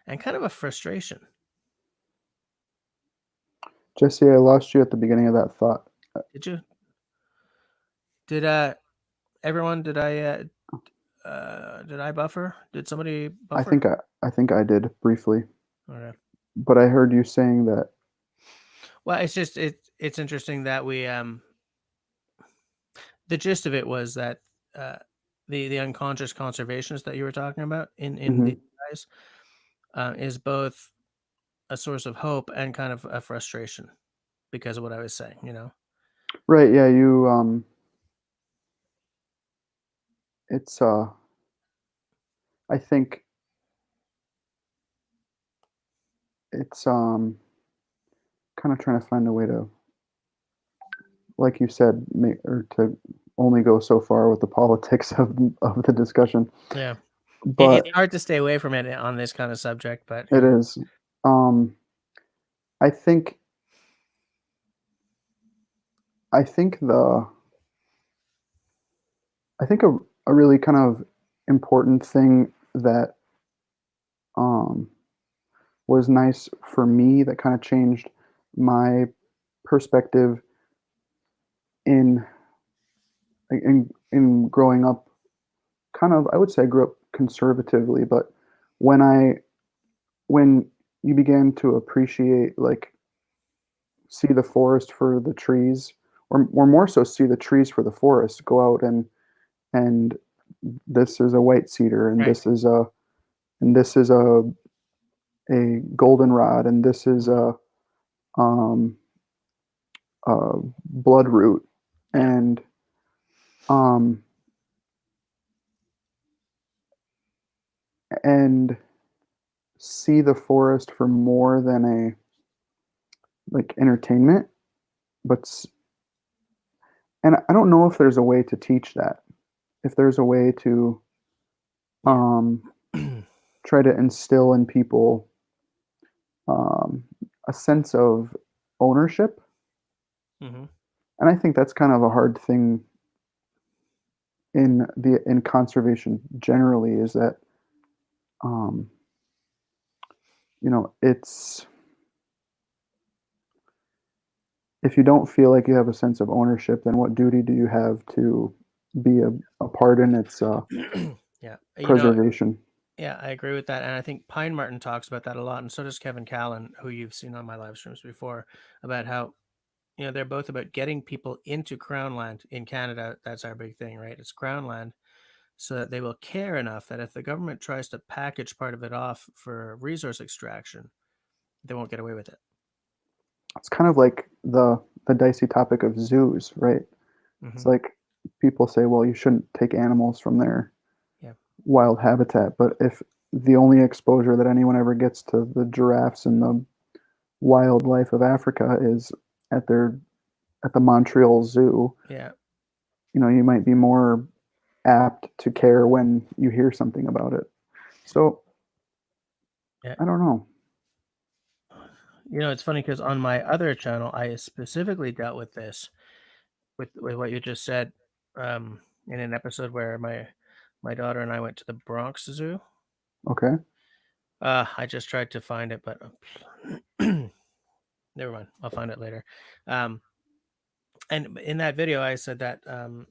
and kind of a frustration. Jesse, I lost you at the beginning of that thought. Did you? Did everyone? Did I buffer? Did somebody I buffer? think I think I did briefly, Okay. but I heard you saying that. Well, it's interesting that we the gist of it was that uh, the unconscious conservationist that you were talking about in Hmm. the guys is both a source of hope and kind of a frustration because of what I was saying. Right? Yeah. It's I think it's kind of trying to find a way to, like you said, or to only go so far with the politics of the discussion. Yeah, But it's hard to stay away from it on this kind of subject, but it is. Um, I think I think a really kind of important thing that um, was nice for me that kind of changed my perspective in in growing up. Kind of, I would say I grew up conservatively, but when I when you began to appreciate, like, see the forest for the trees, or more so see the trees for the forest, go out and this is a white cedar, and Right. this is a goldenrod, and this is um, a bloodroot, Yeah. and um, and see the forest for more than a like entertainment, but and I don't know if there's a way to teach that. If there's a way to Yeah. um, try to instill in people um, a sense of ownership, Hmm. and I think that's kind of a hard thing in conservation generally. Is that um, it's if you don't feel like you have a sense of ownership, then what duty do you have to be a part in its Yeah. preservation? Yeah, I agree with that. And I think Pine Martin talks about that a lot. And so does Kevin Callan, who you've seen on my live streams before, about how, they're both about getting people into Crown land in Canada. That's our big thing, right? It's Crown land, so that they will care enough that if the government tries to package part of it off for resource extraction, they won't get away with it. It's kind of like the dicey topic of zoos, right? It's Hmm. like people say, well, you shouldn't take animals from their Yeah. wild habitat, but if the only exposure that anyone ever gets to the giraffes and the wildlife of Africa is at their at the Montreal Zoo, Yeah. you might be more apt to care when you hear something about it. So Yeah. I don't know. It's funny because on my other channel, I specifically dealt with this, with what you just said, in an episode where my daughter and I went to the Bronx Zoo. Okay. I just tried to find it, but never mind. I'll find it later. Um, and in that video, I said that I'm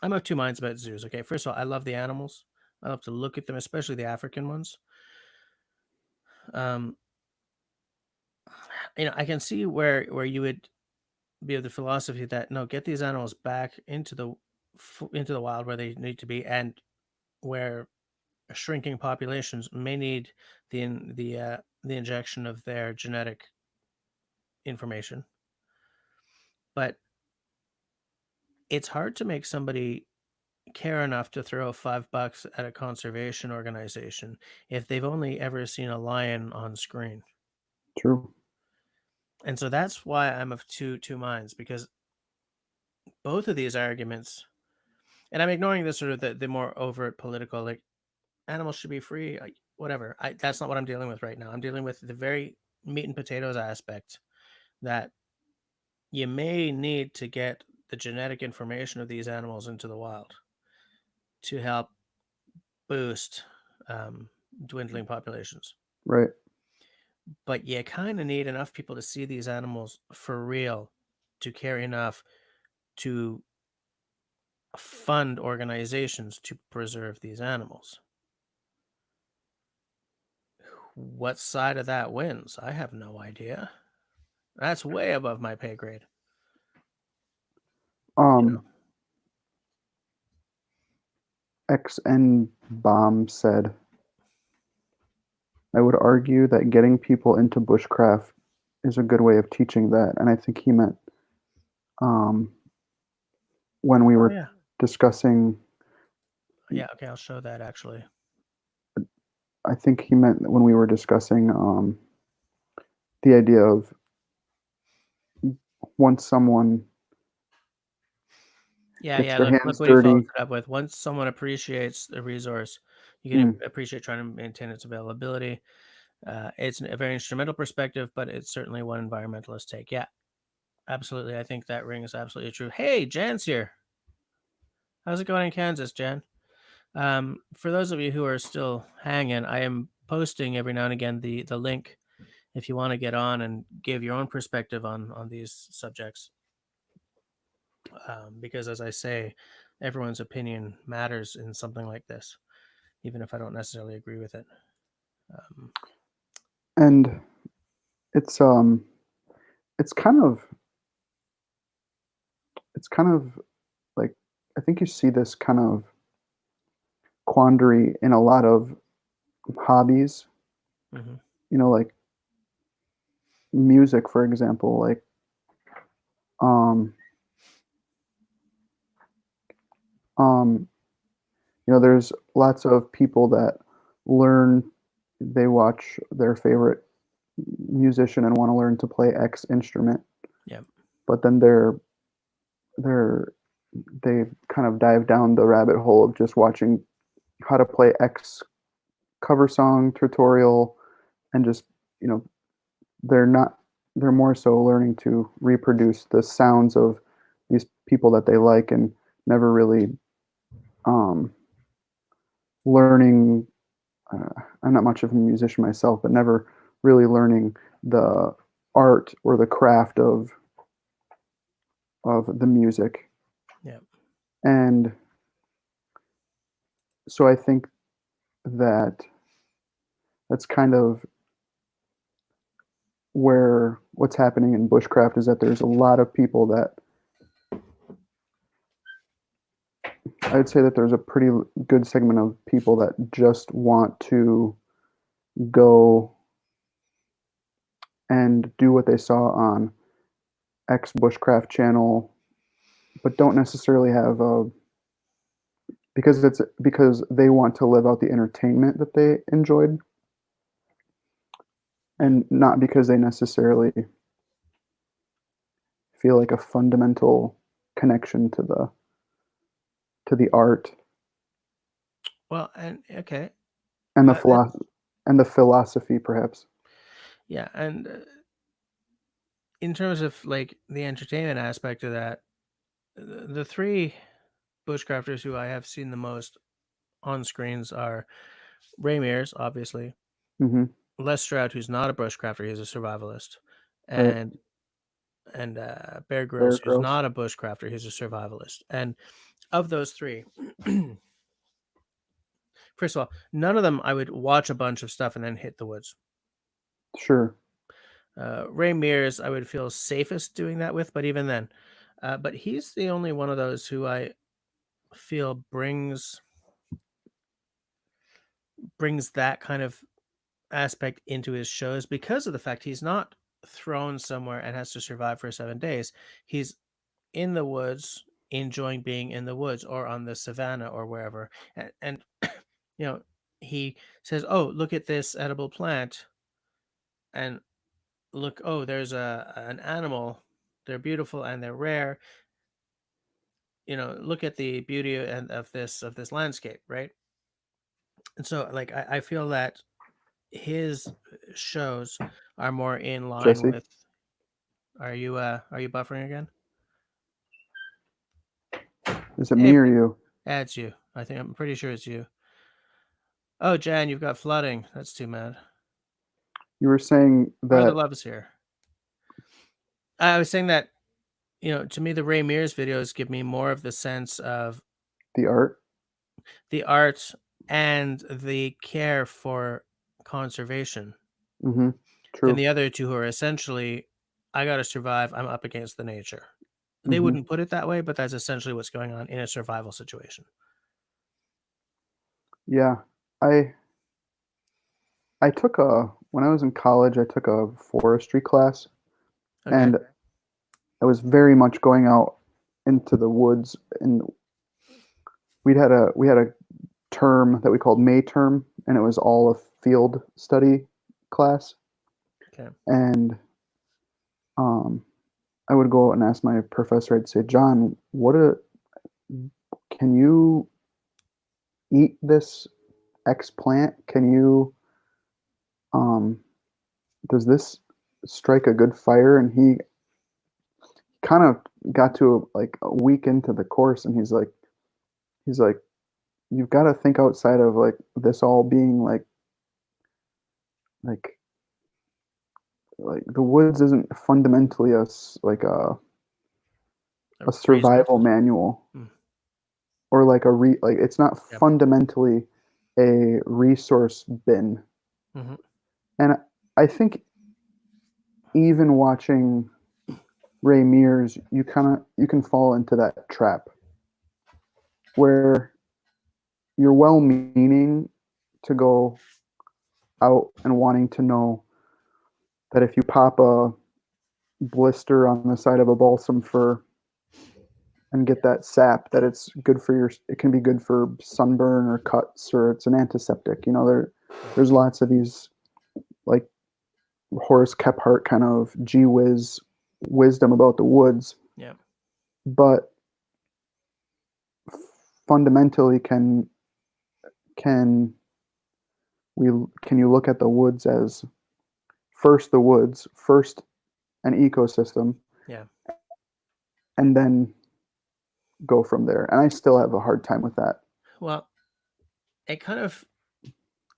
of two minds about zoos. Okay, first of all, I love the animals. I love to look at them, especially the African ones. Um, I can see where you would be of the philosophy that no, get these animals back into the wild where they need to be, and where shrinking populations may need the injection of their genetic information. But it's hard to make somebody care enough to throw $5 at a conservation organization if they've only ever seen a lion on screen. True. And so that's why I'm of two minds, because both of these arguments, and I'm ignoring the sort of the more overt political, like animals should be free, whatever. That's not what I'm dealing with right now. I'm dealing with the very meat and potatoes aspect, that you may need to get the genetic information of these animals into the wild to help boost um, dwindling populations. Right. But you kind of need enough people to see these animals for real to care enough to fund organizations to preserve these animals. What side of that wins? I have no idea. That's way above my pay grade. You know. Um, XN Bomb said, I would argue that getting people into bushcraft is a good way of teaching that. And I think he meant um, when we Oh were yeah. discussing, Yeah. Okay. I'll show that actually. I think he meant when we were discussing the idea of once someone Yeah. gets Yeah. their Look hands what he follows dirty. it up with. Once someone appreciates the resource, you can Mm, appreciate trying to maintain its availability. It's a very instrumental perspective, but it's certainly one environmentalists take. Yeah. Absolutely. I think that ring is absolutely true. Hey, Jan's here. How's it going in Kansas, Jan? For those of you who are still hanging, I am posting every now and again the link if you want to get on and give your own perspective on these subjects. Because, as I say, everyone's opinion matters in something like this, even if I don't necessarily agree with it. Um, And it's um it's kind of it's kind of like, I think you see this kind of quandary in a lot of hobbies, mhm. like music, for example. Like, um, um, there's lots of people that learn, they watch their favorite musician and want to learn to play X instrument, Yeah, but then they're they kind of dive down the rabbit hole of just watching how to play X cover song tutorial, and just, you know they're not they're more so learning to reproduce the sounds of these people that they like, and never really um, learning. I'm not much of a musician myself, but never really learning the art or the craft of the music. yeah. And so I think that that's kind of where what's happening in bushcraft is that there's a lot of people that, I'd say that there's a pretty good segment of people that just want to go and do what they saw on X Bushcraft channel, but don't necessarily have a, because they want to live out the entertainment that they enjoyed, Yeah. and not because they necessarily feel like a fundamental connection to the art Well, and okay, and the that philosophy, perhaps. yeah, and in terms of like the entertainment aspect of that, the three bushcrafters who I have seen the most on screens are Ray Mears, obviously, Hmm. Les Stroud, who's not a bushcrafter, he's a survivalist, Right. and Bear Bear Grylls, who's Grylls. not a bushcrafter, he's a survivalist. And of those three, first of all, none of them I would watch a bunch of stuff and then hit the woods. Sure. Ray Mears, I would feel safest doing that with, but even then, but he's the only one of those who I feel brings that kind of aspect into his shows because of the fact he's not thrown somewhere and has to survive for 7 days. He's in the woods, enjoying being in the woods or on the savannah or wherever. And you know, he says, "Oh, look at this edible plant," and look, oh, there's an animal. They're beautiful and they're rare. Look at the beauty and of this landscape, right? And so, like, I feel that his shows are more in line Jesse, with. Are you buffering again? is it Hey, me or you? it's you. I'm pretty sure it's you. Oh, Jan, you've got flooding. That's too bad. You were saying Oh, the that love is here. I was saying that, to me, the Ray Mears videos give me more of the sense of the art. the art and the care for conservation Hmm. than True. the other two who are essentially, I got to survive. I'm up against the nature. They Hmm. wouldn't put it that way, but that's essentially what's going on in a survival situation. Yeah. I I took a when I was in college, I took a forestry class, Okay. and I was very much going out into the woods, and we had a term that we called May term, and it was all a field study class. Okay. And um, I would go out and ask my professor. I'd say, John, can you eat this X plant? Can you um, does this strike a good fire? And kind of got to like a week into the course, and he's like, you've got to think outside of like this all being like like the woods isn't fundamentally like A a resource. survival manual, Mm, or like like it's not yep. fundamentally a resource bin. Hmm. And I think even watching Ray Mears, you can fall into that trap where you're well meaning to go out and wanting to know that if you pop a blister on the side of a balsam fir and get that sap, that it's good for it can be good for sunburn or cuts, or it's an antiseptic. You know, Yeah. there's lots of these like Horace Kephart kind of gee whiz wisdom about the woods, Yeah. but fundamentally, can we can you look at the woods as first the woods, first an ecosystem, Yeah. and then go from there? And I still have a hard time with that. Well, it kind of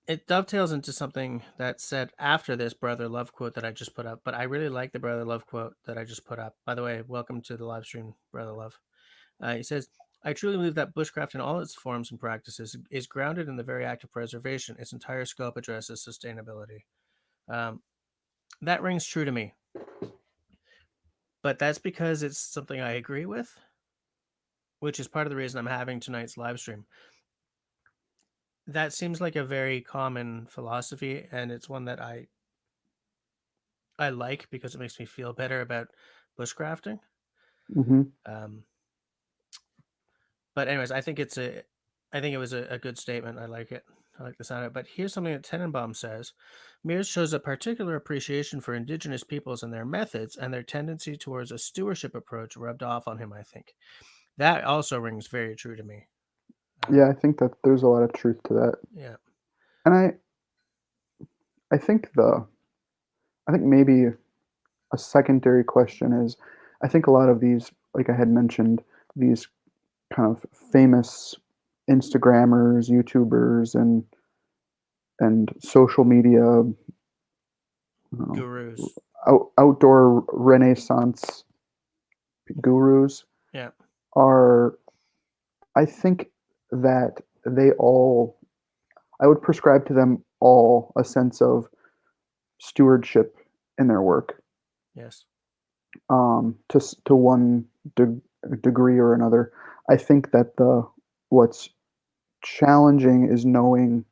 it dovetails into something that's said after this brother love quote that I just put up. But I really like the brother love quote that I just put up. By the way, welcome to the live stream, brother love. He says, "I truly believe that bushcraft in all its forms and practices is grounded in the very act of preservation. Its entire scope addresses sustainability." Um, that rings true to me, but that's because it's something I agree with, which is part of the reason I'm having tonight's live stream. That seems like a very common philosophy, and it's one that I like because it makes me feel better about bushcrafting. Hmm. Um, but anyways, I think it was a good statement. I like it. I like the sound of it. But here's something that Tenenbaum says: Mears shows a particular appreciation for indigenous peoples and their methods, and their tendency towards a stewardship approach rubbed off on him. I think that also rings very true to me. Yeah, I think that there's a lot of truth to that. Yeah, And I think I think maybe a secondary question is, I think a lot of these, like I had mentioned, these kind of famous Instagrammers, YouTubers, and social media, I don't know, gurus. outdoor renaissance gurus Yeah, are, I think that they all, I would prescribe to them all a sense of stewardship in their work, yes, to one degree or another. I think that the what's challenging is knowing,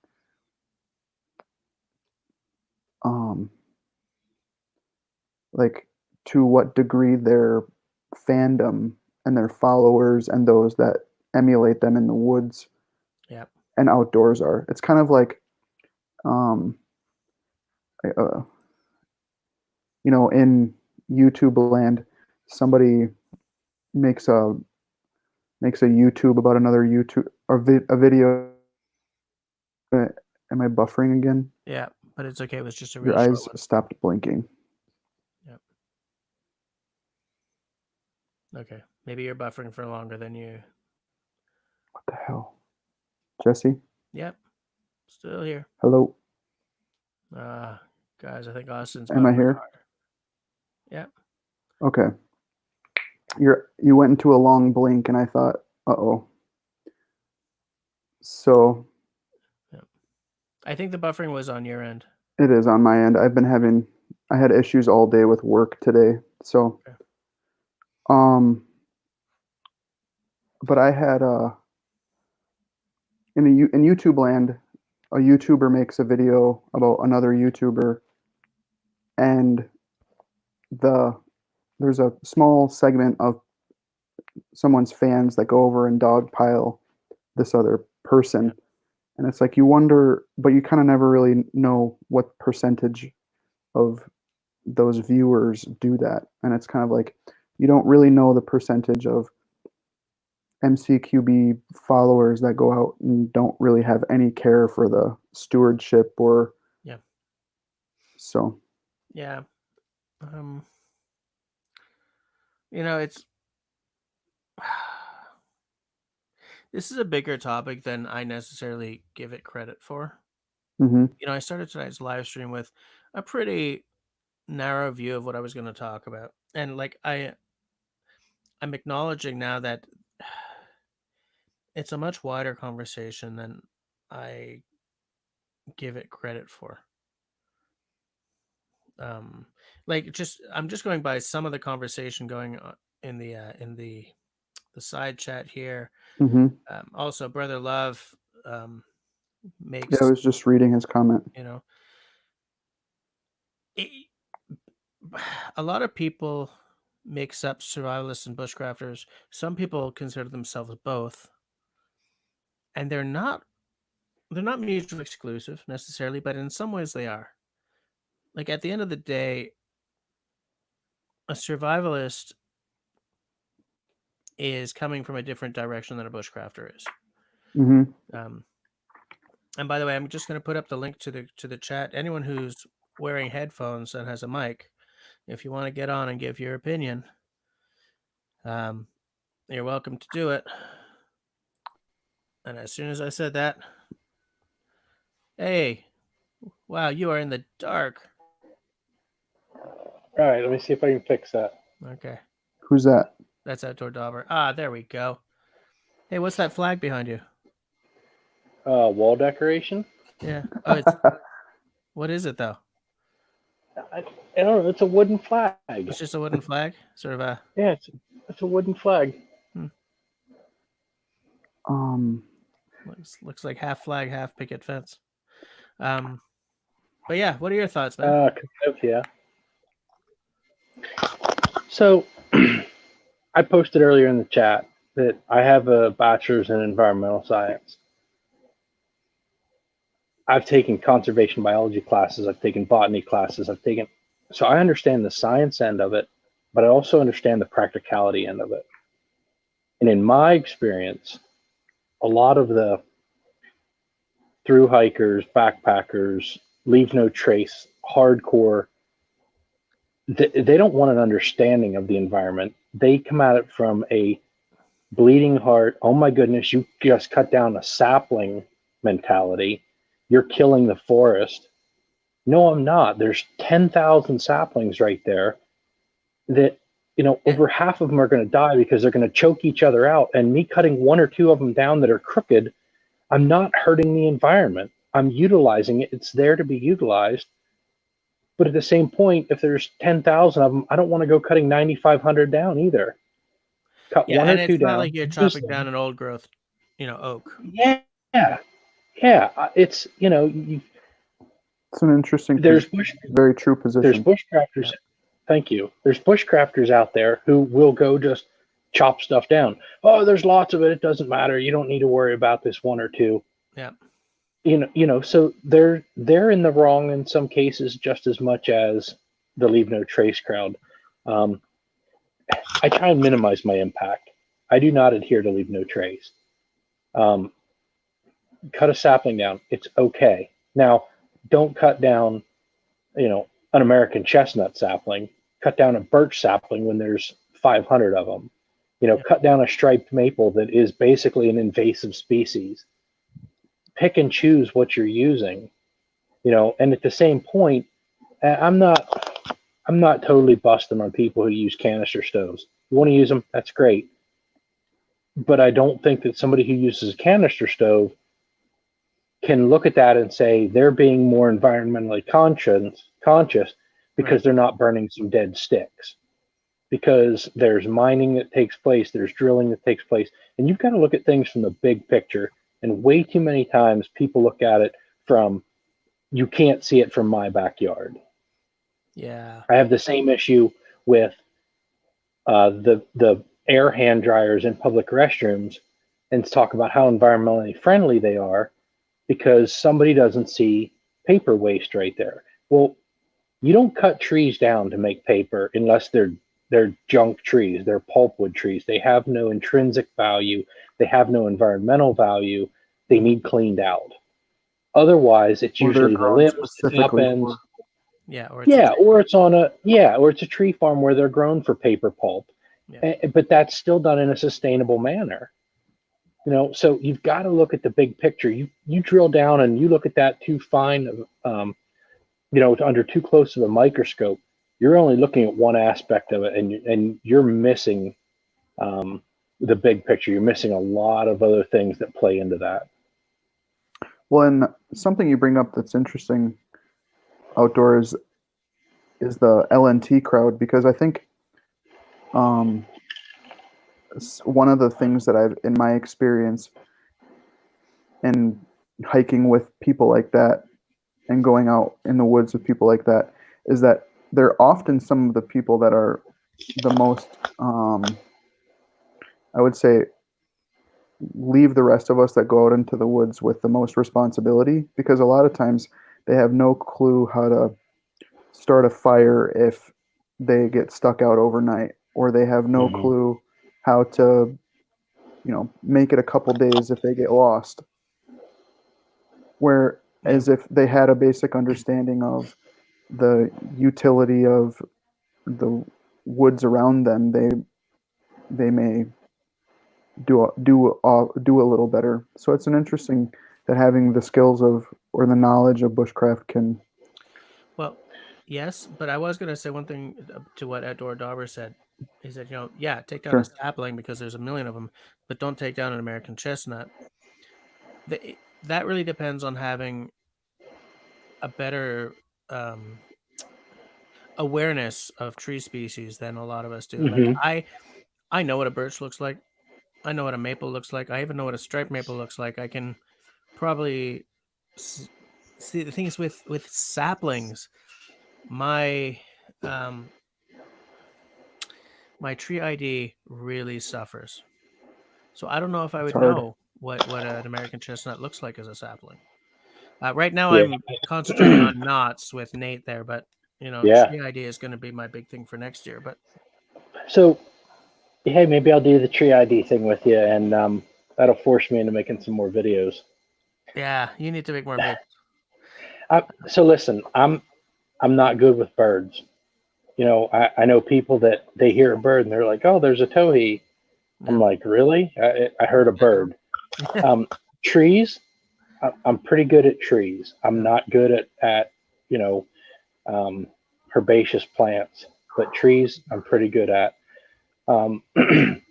um, like, to what degree their fandom and their followers and those that emulate them in the woods yeah, and outdoors are. It's kind of like, um, uh, in YouTube land, somebody makes a YouTube about another YouTube, or a video. Am I buffering again? yeah. But it's okay. It was just a real Your short eyes one. stopped blinking. Yeah. Okay. Maybe you're buffering for longer than you. What the hell? Jesse? Yep. Still here. Hello? Guys, I think Austin's Am I buffering here? harder. Yep. Okay. You went into a long blink and I thought, uh-oh. So Yep. I think the buffering was on your end. it is on my end. I had issues all day with work today. So, Okay. um, but I had, in YouTube land, a YouTuber makes a video about another YouTuber, and the there's a small segment of someone's fans that go over and dogpile this other Yeah. person. And it's like you wonder, but you kind of never really know what percentage of those viewers do that. And it's kind of like you don't really know the percentage of MCQB followers that go out and don't really have any care for the stewardship, or Yeah. so. Yeah. Um, It's this is a bigger topic than I necessarily give it credit for. Mm-hmm. I started tonight's live stream with a pretty narrow view of what I was going to talk about, and like I'm acknowledging now that it's a much wider conversation than I give it credit for. Um, like just I'm just going by some of the conversation going on in the side chat here. Mm-hmm. Also, Brother Love Yeah, I makes was just reading his comment. you know it, a lot of people mix up survivalists and bushcrafters. Some people consider themselves both, and they're not mutually exclusive necessarily, but in some ways they are. Like at the end of the day, a survivalist is coming from a different direction than a bushcrafter is. Mm-hmm. Um, and by the way, I'm just going to put up the link to the chat. Anyone who's wearing headphones and has a mic, if you want to get on and give your opinion, um, you're welcome to do it. And as soon as I said that, hey, wow, you are in the dark. All right, let me see if I can fix that. Okay, Who's that? that's Outdoor Dauber. Ah, there we go. Hey, what's that flag behind you? Wall decoration. Yeah. Oh, what is it though? I don't know. It's a wooden flag. It's just a wooden flag, sort of a. Yeah, it's a wooden flag. Um, Looks like half flag, half picket fence. But yeah, what are your thoughts, man? Yeah. So I posted earlier in the chat that I have a bachelor's in environmental science. I've taken conservation biology classes. I've taken botany classes. So I understand the science end of it, but I also understand the practicality end of it. And in my experience, a lot of the through hikers, backpackers, leave no trace, hardcore, they don't want an understanding of the environment. They come at it from a bleeding heart. Oh my goodness, you just cut down a sapling mentality. You're killing the forest. No, I'm not. There's 10,000 saplings right there that, over half of them are going to die because they're going to choke each other out. And me cutting one or two of them down that are crooked, I'm not hurting the environment. I'm utilizing it. It's there to be utilized. But at the same point, if there's 10,000 of them, I don't want to go cutting 9,500 down either. Cut Yeah, one or and two it's not down. like you're Use chopping down them. an old growth, oak. Yeah, yeah. It's it's an interesting, there's bush very true there's position. bushcrafters. Yeah. Thank you. There's bushcrafters out there who will go just chop stuff down. Oh, there's lots of it. It doesn't matter. You don't need to worry about this one or two. Yeah. So they're in the wrong in some cases just as much as the leave no trace crowd. I try and minimize my impact. I do not adhere to leave no trace. Um, cut a sapling down. It's okay. Now, don't cut down, an American chestnut sapling. Cut down a birch sapling when there's 500 of them. Yeah. Cut down a striped maple that is basically an invasive species. Pick and choose what you're using, and at the same point, I'm not totally busting on people who use canister stoves. You want to use them, that's great. But I don't think that somebody who uses a canister stove can look at that and say they're being more environmentally conscious because Right. they're not burning some dead sticks. Because there's mining that takes place, there's drilling that takes place, and you've got to look at things from the big picture. And way too many times people look at it from, you can't see it from my backyard. Yeah. I have the same issue with the air hand dryers in public restrooms, and talk about how environmentally friendly they are because somebody doesn't see paper waste right there. Well, you don't cut trees down to make paper unless they're junk trees, they're pulpwood trees. They have no intrinsic value, they have no environmental value, they need cleaned out. Otherwise, it's Or they're usually the grown limbs, the top specifically ends. for. Yeah. Or it's a Yeah, tree or farm. it's or it's a tree farm where they're grown for paper pulp. Yeah. But that's still done in a sustainable manner. So you've got to look at the big picture. You drill down and you look at that too fine, under too close of a microscope. You're only looking at one aspect of it, and you're missing the big picture. You're missing a lot of other things that play into that. Well, and something you bring up that's interesting outdoors is the LNT crowd, because I think one of the things that I've, in my experience, and hiking with people like that and going out in the woods with people like that, is that they're often some of the people that are the most, I would say, leave the rest of us that go out into the woods with the most responsibility, because a lot of times they have no clue how to start a fire if they get stuck out overnight, or they have no Mm-hmm. clue how to, make it a couple days if they get lost. Where as if they had a basic understanding of the utility of the woods around them, they may do a little better. So it's an interesting that having the skills of, or the knowledge of bushcraft can. Well, yes, but I was going to say one thing to what Outdoor Dauber said. He said, take down a Sure. sapling because there's a million of them, but don't take down an American chestnut. That really depends on having a better awareness of tree species than a lot of us do. Like Mm-hmm. I know what a birch looks like. I know what a maple looks like. I even know what a striped maple looks like. I can probably see the things with saplings. My my tree ID really suffers. So I don't know if I It's would hard. know what an American chestnut looks like as a sapling. Right now, Yeah. I'm concentrating on knots with Nate there, but Yeah. tree ID is going to be my big thing for next year. But So, hey, maybe I'll do the tree ID thing with you, and that'll force me into making some more videos. yeah, you need to make more vids. So listen, I'm not good with birds. I know people that they hear a bird and they're like, "Oh, there's a towhee." I'm Yeah. like, "Really? I heard a bird." Um, Trees, I'm pretty good at trees. I'm Yeah. not good at you know herbaceous plants, but trees I'm pretty good at. I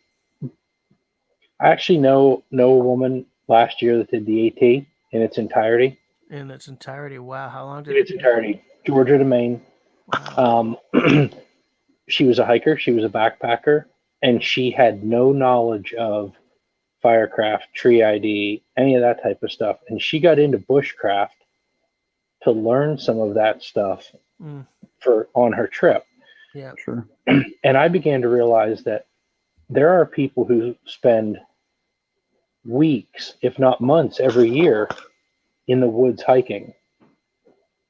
actually know a woman last year that did the AT in its entirety. In its entirety. Wow, how long In did it its take? entirety, Georgia to Maine. Wow. Um, she was a hiker. She was a backpacker, and she had no knowledge of firecraft, tree ID, any of that type of stuff. And she got into bushcraft to learn some of that stuff Mm, for on her trip. yeah. Sure. And I began to realize that there are people who spend weeks, if not months, every year in the woods hiking.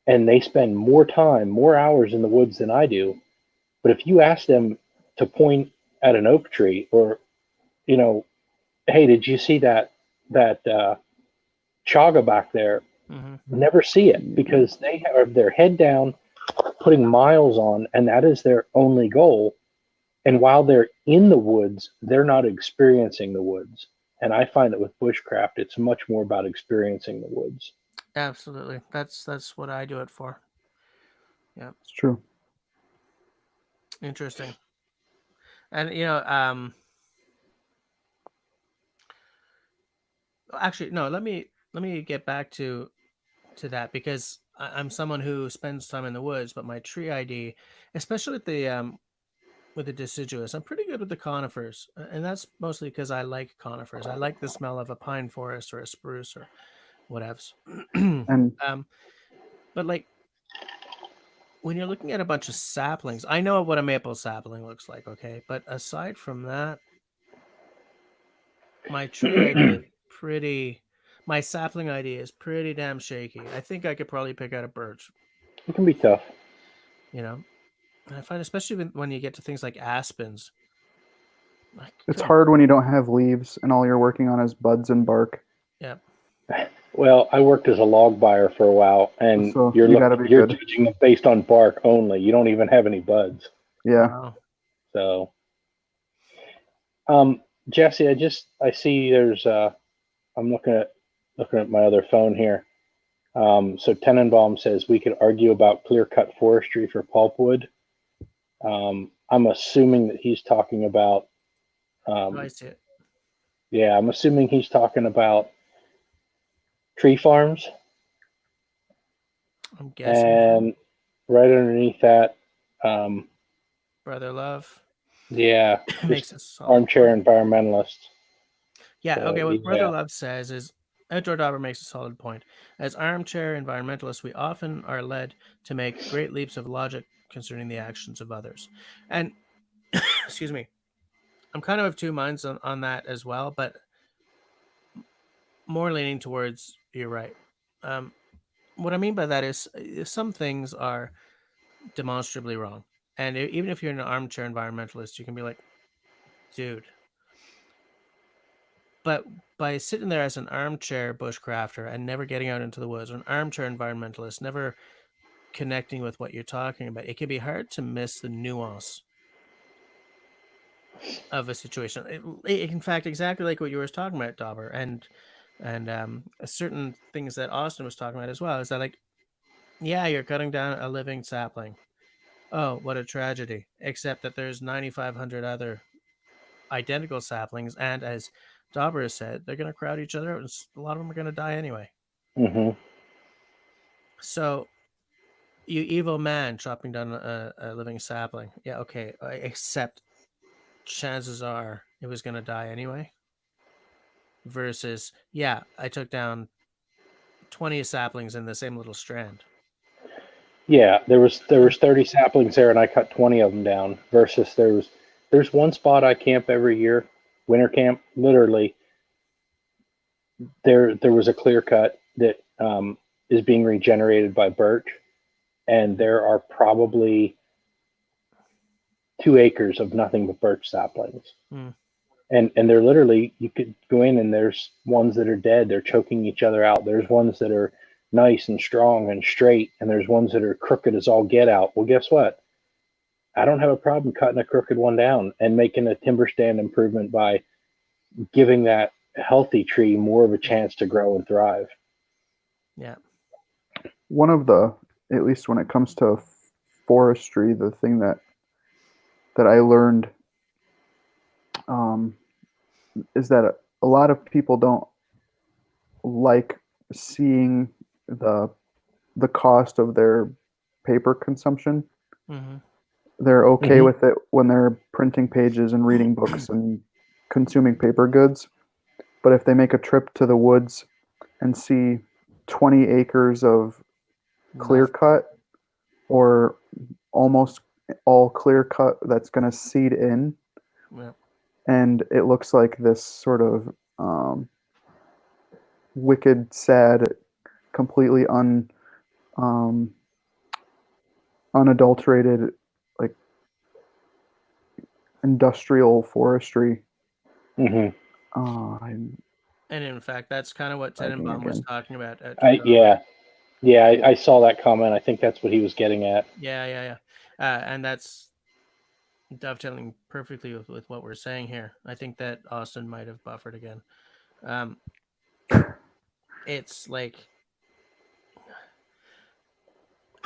And they spend more time, more hours in the woods than I do. But if you ask them to point at an oak tree, or, you know, hey, did you see that chaga back there? Mm-hmm. Never see it, because they have their head down, putting miles on, and that is their only goal. And while they're in the woods, they're not experiencing the woods. And I find that with bushcraft, it's much more about experiencing the woods. Absolutely. That's what I do it for. Yeah. It's true. Interesting. And actually no, let me get back to that, because I'm someone who spends time in the woods, but my tree ID, especially with the deciduous, I'm pretty good with the conifers, and that's mostly because I like conifers. I like the smell of a pine forest or a spruce or whatevs. And But like when you're looking at a bunch of saplings, I know what a maple sapling looks like, okay? But aside from that, my tree ID is pretty. My sapling ID is pretty damn shaky. I think I could probably pick out a birch, It can be tough. you know. And I find, especially when you get to things like aspens, I it's couldn't. hard when you don't have leaves and all you're working on is buds and bark. Yeah, Well, I worked as a log buyer for a while, and So you got to be you're good. judging it based on bark only. You don't even have any buds. Yeah. wow. So Jesse, I see there's I'm looking at my other phone here. So Tenenbaum says we could argue about clear cut forestry for pulpwood. I'm assuming that he's talking about Oh, I um, see it. yeah, I'm assuming he's talking about tree farms, I'm guessing so. and right underneath that, um, Brother Love yeah, makes just a solid armchair point. environmentalist. Yeah, So okay, what Brother yeah, Love says is Outdoor Dauber makes a solid point. As armchair environmentalists, we often are led to make great leaps of logic concerning the actions of others. And excuse me, I'm kind of of two minds on that as well, but more leaning towards you're right. Um, what I mean by that is some things are demonstrably wrong. And even if you're an armchair environmentalist, you can be like, dude, but by sitting there as an armchair bushcrafter and never getting out into the woods, or an armchair environmentalist, never connecting with what you're talking about, it can be hard to miss the nuance of a situation. In fact, exactly like what you were talking about, Dauber, and certain things that Austin was talking about as well. Is that like, yeah, you're cutting down a living sapling. Oh, what a tragedy! Except that there's 9,500 other identical saplings, and as Dauber has said, they're going to crowd each other out, and a lot of them are going to die anyway. hmm So, you evil man chopping down a living sapling. Yeah, okay, except chances are it was going to die anyway. Versus, yeah, I took down 20 saplings in the same little strand. yeah. There Uh, was 30 saplings there, and I cut 20 of them down. Versus there's one spot I camp every year, winter camp. Literally, there was a clear cut that is being regenerated by birch, and there are probably 2 acres of nothing but birch saplings. hmm, And they're literally, you could go in and there's ones that are dead, they're choking each other out. There's ones that are nice and strong and straight, and there's ones that are crooked as all get out. Well, guess what? I don't have a problem cutting a crooked one down and making a timber stand improvement by giving that healthy tree more of a yeah, chance to grow and thrive. yeah. One of the, at least when it comes to forestry, the thing that I learned um, is that a lot of people don't like seeing the the cost of their paper consumption. Hmm. They're okay hmm with it when they're printing pages and reading books and consuming paper goods. But if they make a trip to the woods and see 20 acres of clear Nothing. cut or almost all clear cut that's going to seed in, Yeah. and it looks like this sort of wicked, sad, completely um, unadulterated, like industrial forestry. hmm I'm And in fact, that's kind of what lagging Tenenbaum was again. talking about Outdoor I Dauber. yeah yeah I saw that comment. I think that's what he was getting at. Yeah, yeah, yeah. And that's dovetailing perfectly with what we're saying here. I think that Austin might have buffered again. Um, it's like,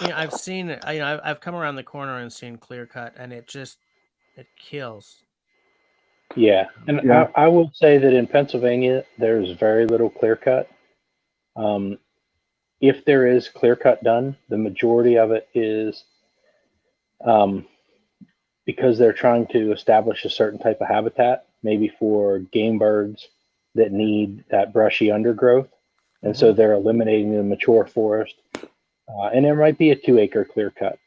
I've seen it. I've come around the corner and seen clear cut, and it kills. Yeah, and Yeah, I will say that in Pennsylvania there's very little clear cut. Um, if there is clear cut done, the majority of it is um, because they're trying to establish a certain type of habitat, maybe for game birds that Yeah. need that brushy undergrowth. And Mm-hmm. so they're eliminating the mature forest. And there might be a 2 acre clear cut.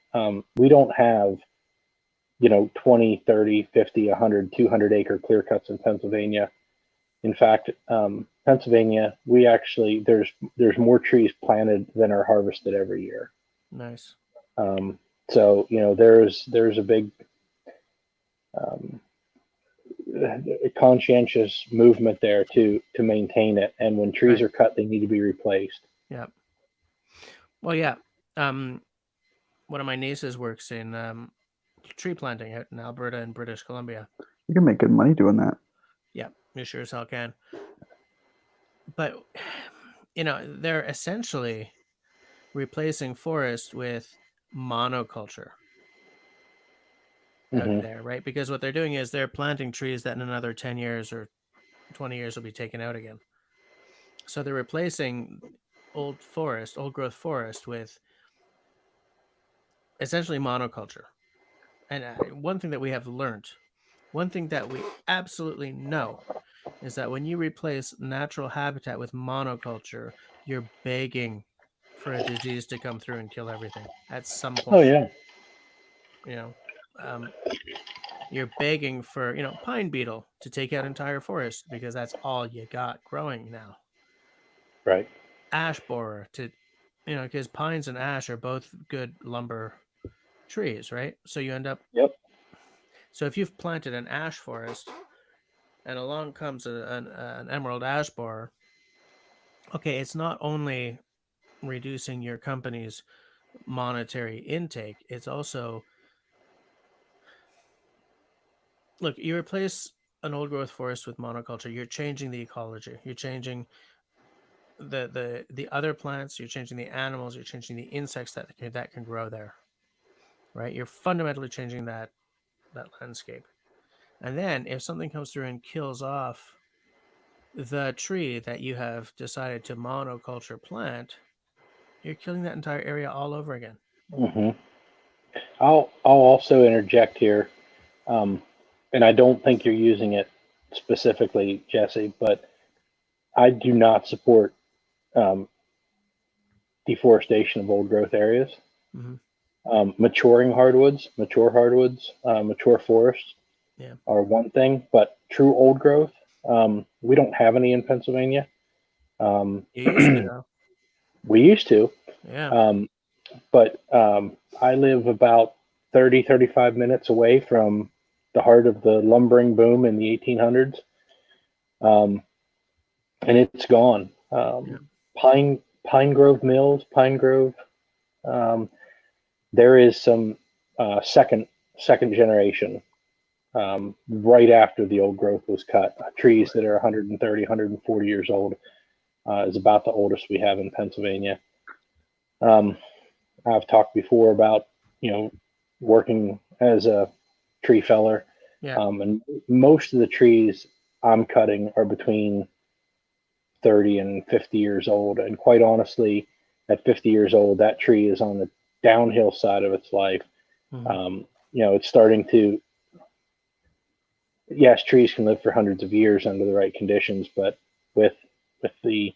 We don't have, 20, 30, 50, 100, 200 acre clear cuts in Pennsylvania. In fact, Pennsylvania, we actually, there's more trees planted than are harvested every year. Nice. Um, so, there's a big um, conscientious movement there to maintain it. And when trees Right. are cut, they need to be replaced. Yeah. Well, yeah. Um, one of my nieces works in tree planting out in Alberta and British Columbia. you can make good money doing that. You sure as hell can. But they're essentially replacing forest with monoculture out Hmm. there, right? Because what they're doing is they're planting trees that in another 10 years or 20 years will be taken out again. So they're replacing old growth forest with essentially monoculture. And one thing that we have learned, one thing that we absolutely know is that when you replace natural habitat with monoculture, you're begging for a disease to come through and kill everything at some Oh point. yeah. You know, you're begging for pine beetle to take out entire forest because that's all you got growing now. Right. Ash borer to, because pines and ash are both good lumber trees, right? So you end up. Yep. So if you've planted an ash forest and along comes an emerald ash borer, okay, it's not only reducing your company's monetary intake, it's also, look, you replace an old growth forest with monoculture, you're changing the ecology, you're changing the other plants, you're changing the animals, you're changing the insects that can grow there, right? You're fundamentally changing that landscape. And then if something comes through and kills off the tree that you have decided to monoculture plant, you're killing that entire area all over again. Hmm. I'll also interject here, um, and I don't think you're using it specifically, Jesse, but I do not support um, deforestation of old growth areas. Hmm. Mature hardwoods, mature forests Yeah, are one thing, but true old growth, we don't have any in Pennsylvania. Um, you used to though. we used to, Yeah, um, but I live about 30, 35 minutes away from the heart of the lumbering boom in the 1800s, um, and it's gone. yeah, Pine Grove Mills, Pine Grove. Um, there is some second generation right after the old growth was cut. Trees that are 130, 140 years old is about the oldest we have in Pennsylvania. Um, I've talked before about working as a tree feller, yeah, and most of the trees I'm cutting are between 30 and 50 years old. And quite honestly, at 50 years old, that tree is on the downhill side of its life. hmm, It's starting to, yes, trees can live for hundreds of years under the right conditions, but with the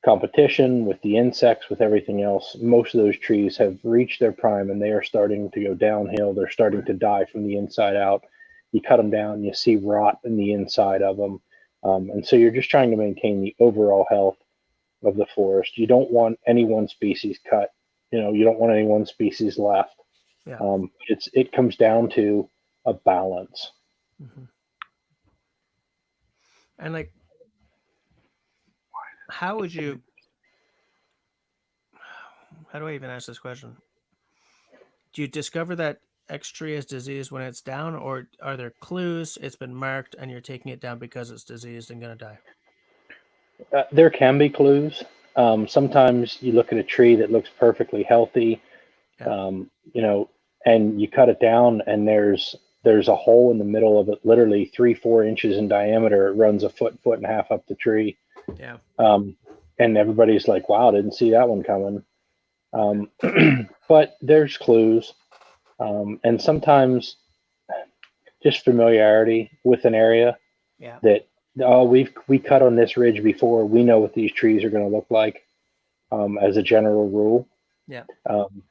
competition, with the insects, with everything else, most of those trees have reached their prime and they are starting to go downhill. They're starting right, to die from the inside out. You cut them down, you see rot in the inside of them. And so you're just trying to maintain the overall health of the forest. You don't want any one species cut. You don't want any one species left. yeah. It comes down to a balance. Hmm. And like, how would you? How do I even ask this question? Do you discover that X tree is diseased when it's down, or are there clues it's been marked and you're taking it down because it's diseased and gonna die? There can be clues. Sometimes you look at a tree that looks perfectly healthy, Yeah, um, you know, and you cut it down, and there's a hole in the middle of it, literally 3, 4 inches in diameter. It runs a foot and a half up the tree, yeah, um, and everybody's like, "Wow, didn't see that one coming." Um, but there's clues, and sometimes just familiarity with an area yeah, that, oh, we cut on this ridge before. We know what these trees are going to look like, as a general rule. yeah. Um,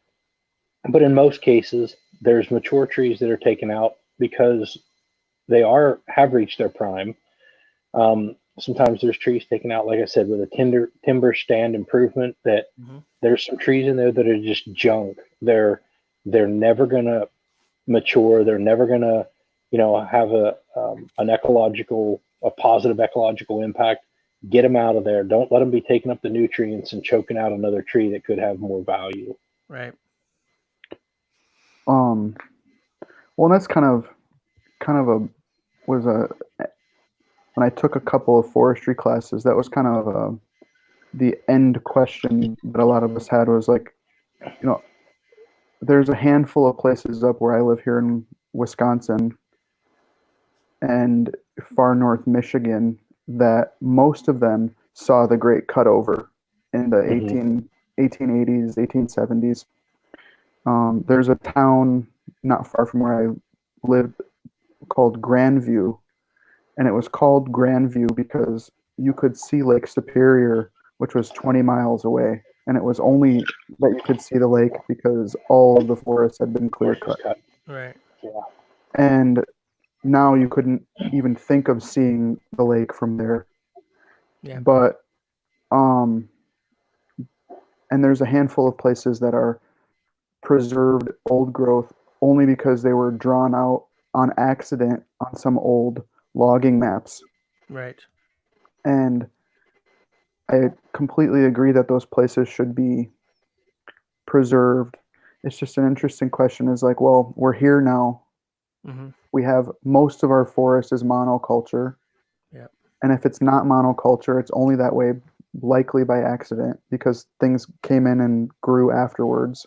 but in most cases, there's mature trees that are taken out because they have reached their prime. Sometimes there's trees taken out, like I said, with a timber stand improvement. That Hmm. there's some trees in there that are just junk. They're never gonna mature. They're never gonna, have a positive ecological impact. Get them out of there. Don't let them be taking up the nutrients and choking out another tree that could have more value. Right. Well, and that's kind of a was a when I took a couple of forestry classes, that was kind of the end question that a lot of us had was like, you know, there's a handful of places up where I live here in Wisconsin and far north Michigan that most of them saw the great cutover in the Hmm. 1880s, 1870s. There's a town not far from where I lived called Grandview, and it was called Grandview because you could see Lake Superior, which was 20 miles away, and it was only that you could see the lake because all of the forest had been clear Forest was cut. cut. Right. Yeah. And now you couldn't even think of seeing the lake from there. Yeah. But um, and there's a handful of places that are preserved old growth only because they were drawn out on accident on some old logging maps. Right. And I completely agree that those places should be preserved. It's just an interesting question is like, well, we're here now. Mm-hmm. We have most of our forest is monoculture. Yeah. And if it's not monoculture, it's only that way likely by accident because things came in and grew afterwards.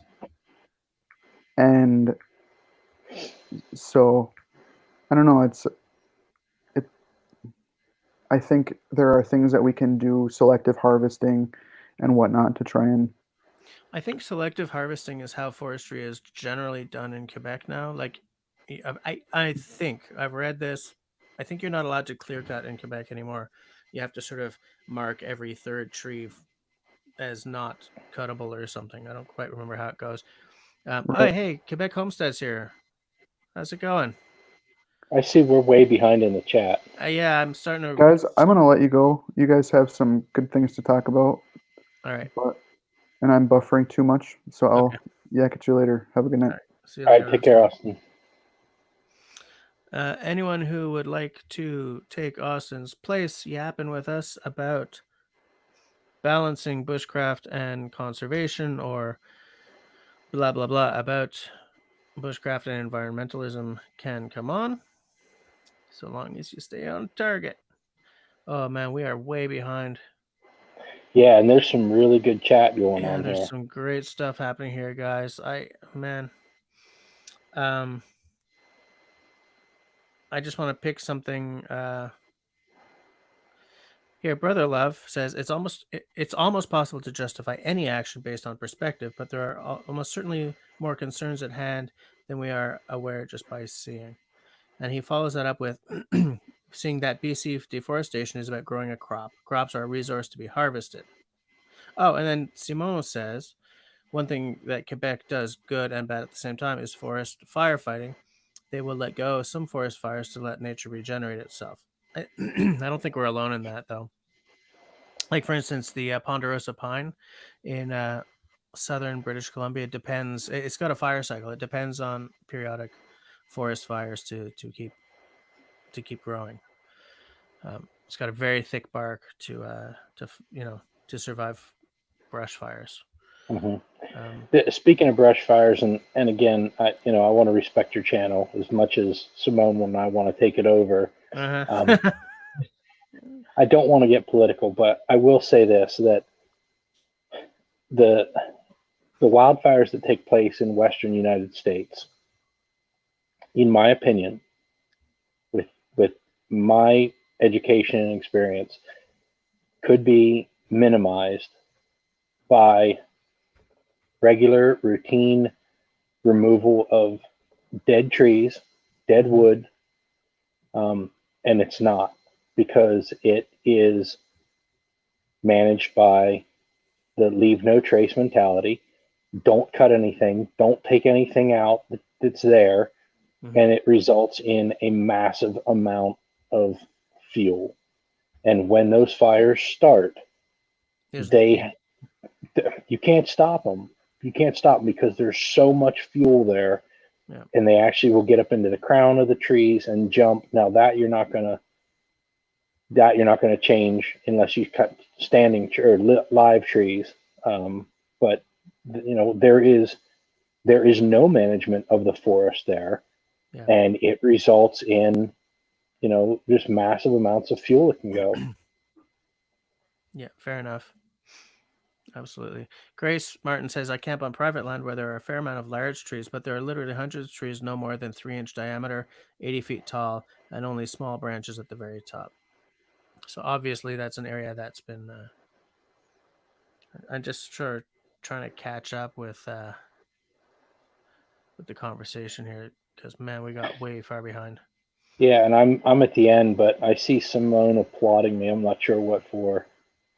And so I don't know, it I think there are things that we can do selective harvesting and whatnot to try and I think selective harvesting is how forestry is generally done in Quebec now. Like, I think I've read this. I think you're not allowed to clear cut in Quebec anymore. You have to sort of mark every third tree as not cuttable or something. I don't quite remember how it goes. Oh, right. hey, Quebec Homestead's here. How's it going? I see we're way behind in the chat. Yeah, I'm starting to. Guys, I'm gonna let you go. You guys have some good things to talk about, All right. but and I'm buffering too much, so Okay. I'll yak at you later. Have a good All night. right. See you All right, later, take care, Austin. Austin. Anyone who would like to take Austin's place yapping with us about balancing bushcraft and conservation or blah blah blah about bushcraft and environmentalism can come on so long as you stay on target. Oh man, we are way behind. Yeah, and there's some really good chat going Yeah, on there's here. some great stuff happening here, guys. Man, um I just want to pick something. Here, Brother Love says it's almost possible to justify any action based on perspective, but there are almost certainly more concerns at hand than we are aware just by seeing. And he follows that up with seeing that BC deforestation is about growing a crop. Crops are a resource to be harvested. Oh, and then Simone says one thing that Quebec does good and bad at the same time is forest firefighting. They will let go of some forest fires to let nature regenerate itself. I don't think we're alone in that, though. Like, for instance, the ponderosa pine in southern British Columbia depends. It's got a fire cycle. It depends on periodic forest fires to keep growing. It's got a very thick bark to survive brush fires. Hmm. Um, Speaking of brush fires, and again, I want to respect your channel as much as Simone and I want to take it over. Um, uh-huh. I don't want to get political, but I will say this: that the the wildfires that take place in Western United States, in my opinion, with with my education and experience, could be minimized by regular routine removal of dead trees, dead Mhm. wood, and it's not because it is managed by the leave no trace mentality. Don't cut anything, don't take anything out that's there, Mhm. and it results in a massive amount of fuel. And when those fires start, There's they you can't stop them. You can't stop them because there's so much fuel there, yeah. and they actually will get up into the crown of the trees and jump. Now that you're not gonna change unless you cut standing or live trees. But there is no management of the forest there, Yeah. and it results in just massive amounts of fuel that can go. Yeah, fair enough. Absolutely. Grace Martin says, I camp on private land where there are a fair amount of large trees, but there are literally hundreds of trees no more than 3-inch diameter, 80 feet tall, and only small branches at the very top. So obviously that's an area that's been, I'm just sure trying to catch up with the conversation here because, man, we got way far behind. Yeah, and I'm at the end, but I see Simone applauding me. I'm not sure what for.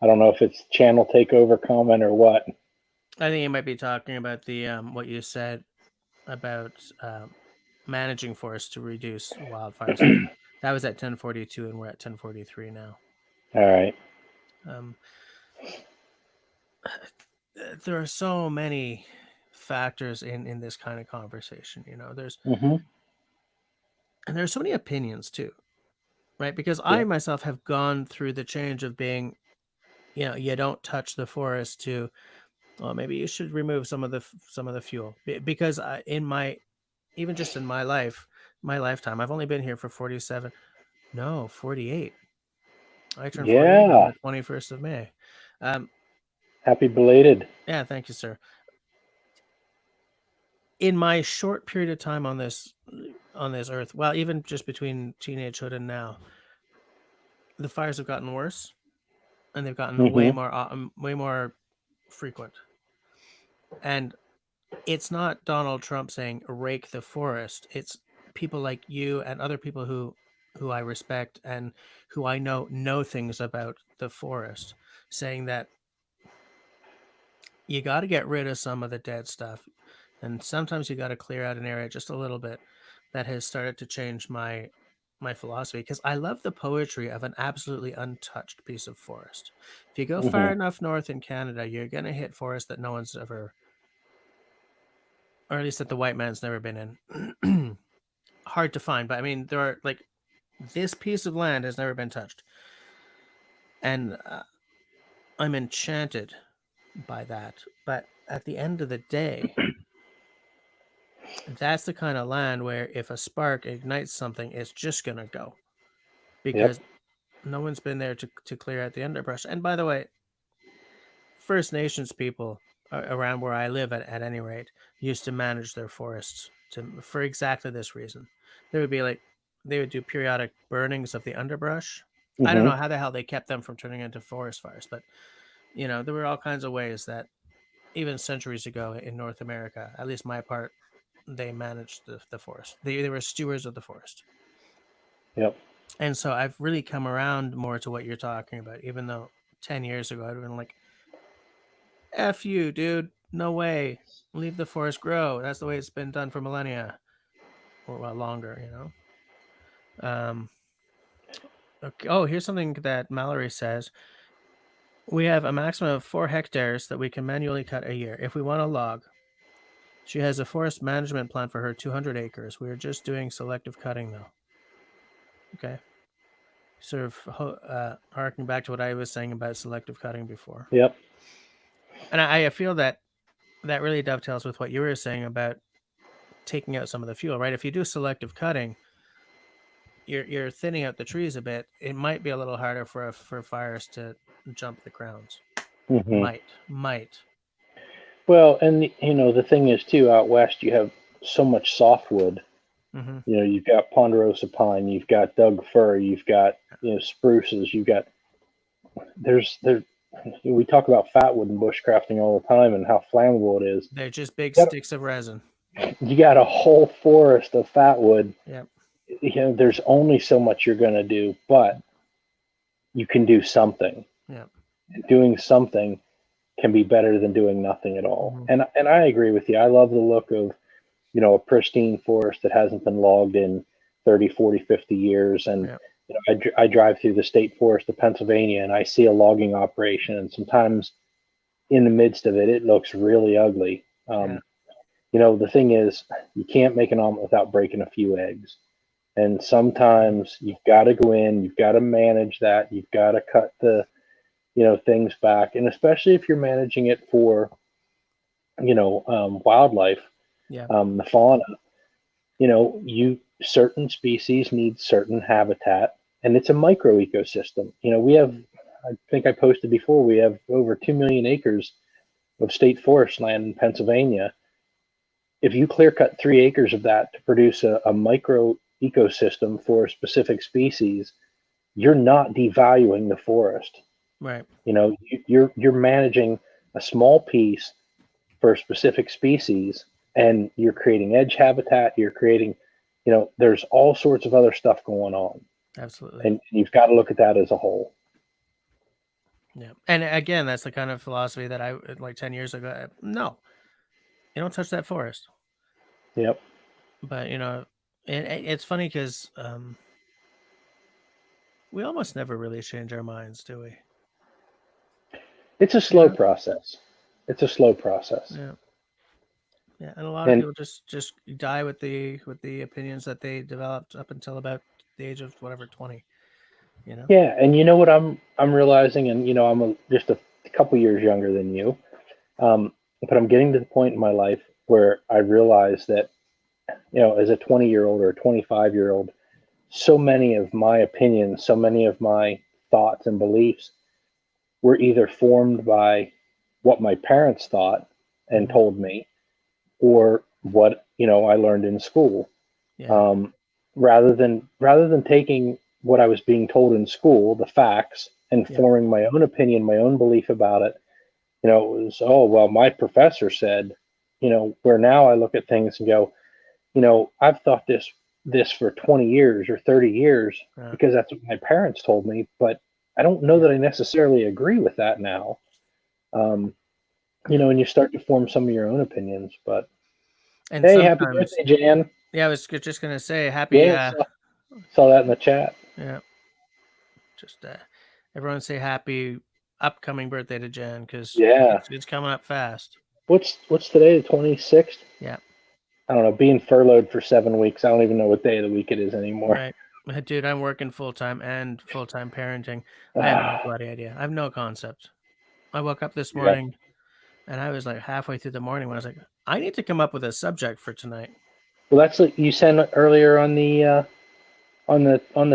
I don't know if it's channel takeover comment or what. I think you might be talking about the what you said about managing forests to reduce wildfires. That was at 10:42, and we're at 10:43 now. All right. Um, there are so many factors in this kind of conversation. There's Mm-hmm. and there's so many opinions too, right? Because I Yep. myself have gone through the change of being, you don't touch the forest to, well, maybe you should remove some of the fuel because in my even just in my lifetime, I've only been here for 47, no, 48. I turned 48 on Yeah. the 21st of May. Um, Happy belated. yeah, thank you, sir. In my short period of time on this earth, well, even just between teenagehood and now, the fires have gotten worse, and they've gotten Mm-hmm. way more frequent. And it's not Donald Trump saying rake the forest. It's people like you and other people who I respect and who I know things about the forest, saying that you got to get rid of some of the dead stuff, and sometimes you got to clear out an area just a little bit. That has started to change my philosophy because I love the poetry of an absolutely untouched piece of forest. If you go far Mm-hmm. enough north in Canada, you're going to hit forest that no one's ever, or at least that the white man's never been in. Hard to find, but I mean, there are like this piece of land has never been touched, and I'm enchanted by that. But at the end of the day, that's the kind of land where if a spark ignites something, it's just gonna go Yep. because no one's been there to clear out the underbrush. And by the way, First Nations people around where I live, at any rate, used to manage their forests for exactly this reason. There would be like they would do periodic burnings of the underbrush. I don't Mm-hmm. know how the hell they kept them from turning into forest fires, but there were all kinds of ways that even centuries ago in North America, at least my part, they managed the forest. They were stewards of the forest. Yep. And so I've really come around more to what you're talking about, even though 10 years ago I'd have been like, F you, dude. No way. Leave the forest grow. That's the way it's been done for millennia or well, longer. Okay. Oh, here's something that Mallory says. We have a maximum of 4 hectares that we can manually cut a year if we want a log. She has a forest management plan for her 200 acres. We are just doing selective cutting, though. Okay. Sort of harking back to what I was saying about selective cutting before. Yep. And I feel that really dovetails with what you were saying about taking out some of the fuel, right? If you do selective cutting, you're thinning out the trees a bit. It might be a little harder for fires to jump the grounds. Mm-hmm. Might. Well, and the thing is too, out west you have so much softwood. Mm-hmm. You've got ponderosa pine, you've got Doug fir, you've got spruces, you've got there. We talk about fatwood and bushcrafting all the time and how flammable it is. They're just big You got, sticks of resin. you got a whole forest of fatwood. Yep. There's only so much you're going to do, but you can do something. Yep. Doing something can be better than doing nothing at all. Mm-hmm. And I agree with you. I love the look of a pristine forest that hasn't been logged in 30, 40, 50 years. And Yep. I drive through the state forest of Pennsylvania and I see a logging operation, and sometimes in the midst of it, it looks really ugly. Yeah. The thing is, you can't make an omelet without breaking a few eggs. And sometimes you've got to go in, you've got to manage that, you've got to cut the, things back. And especially if you're managing it for, wildlife, Yeah. the fauna, you certain species need certain habitat, and it's a micro ecosystem. We have, I think I posted before, we have over 2 million acres of state forest land in Pennsylvania. If you clear cut 3 acres of that to produce a micro ecosystem for a specific species, you're not devaluing the forest. Right. You're managing a small piece for a specific species, and you're creating edge habitat. You're creating, there's all sorts of other stuff going on, Absolutely. and you've got to look at that as a whole. Yeah. And again, that's the kind of philosophy that I, like 10 years ago, no, you don't touch that forest. Yep. But, it's funny because we almost never really change our minds, do we? It's a slow process. It's a slow process. Yeah. Yeah, and a lot of And people just die with the opinions that they developed up until about the age of whatever 20. yeah, and you know what I'm realizing, and I'm just a couple years younger than you, but I'm getting to the point in my life where I realize that, as a 20-year-old or a 25-year-old, so many of my opinions, so many of my thoughts and beliefs were either formed by what my parents thought and told me, or what I learned in school. Yeah. Rather than taking what I was being told in school, the facts, and Yeah. forming my own opinion, my own belief about it. It was, oh well, my professor said. Where now I look at things and go, I've thought this for 20 years or 30 years because that's what my parents told me, but I don't know that I necessarily agree with that now. And you start to form some of your own opinions. But And hey, happy sometimes, birthday, Jan. yeah, I was just gonna say happy. Yeah, saw that in the chat. Yeah, just everyone say happy upcoming birthday to Jan, because Yeah. it's coming up fast. What's today? The 26th? Yeah. I don't know. Being furloughed for 7 weeks, I don't even know what day of the week it is anymore. Right. Dude, I'm working full-time and full-time parenting. I have no bloody idea. I have no concept. I woke up this morning and I was like halfway through the morning when I was like, I need to come up with a subject for tonight. Well, that's what you sent earlier on the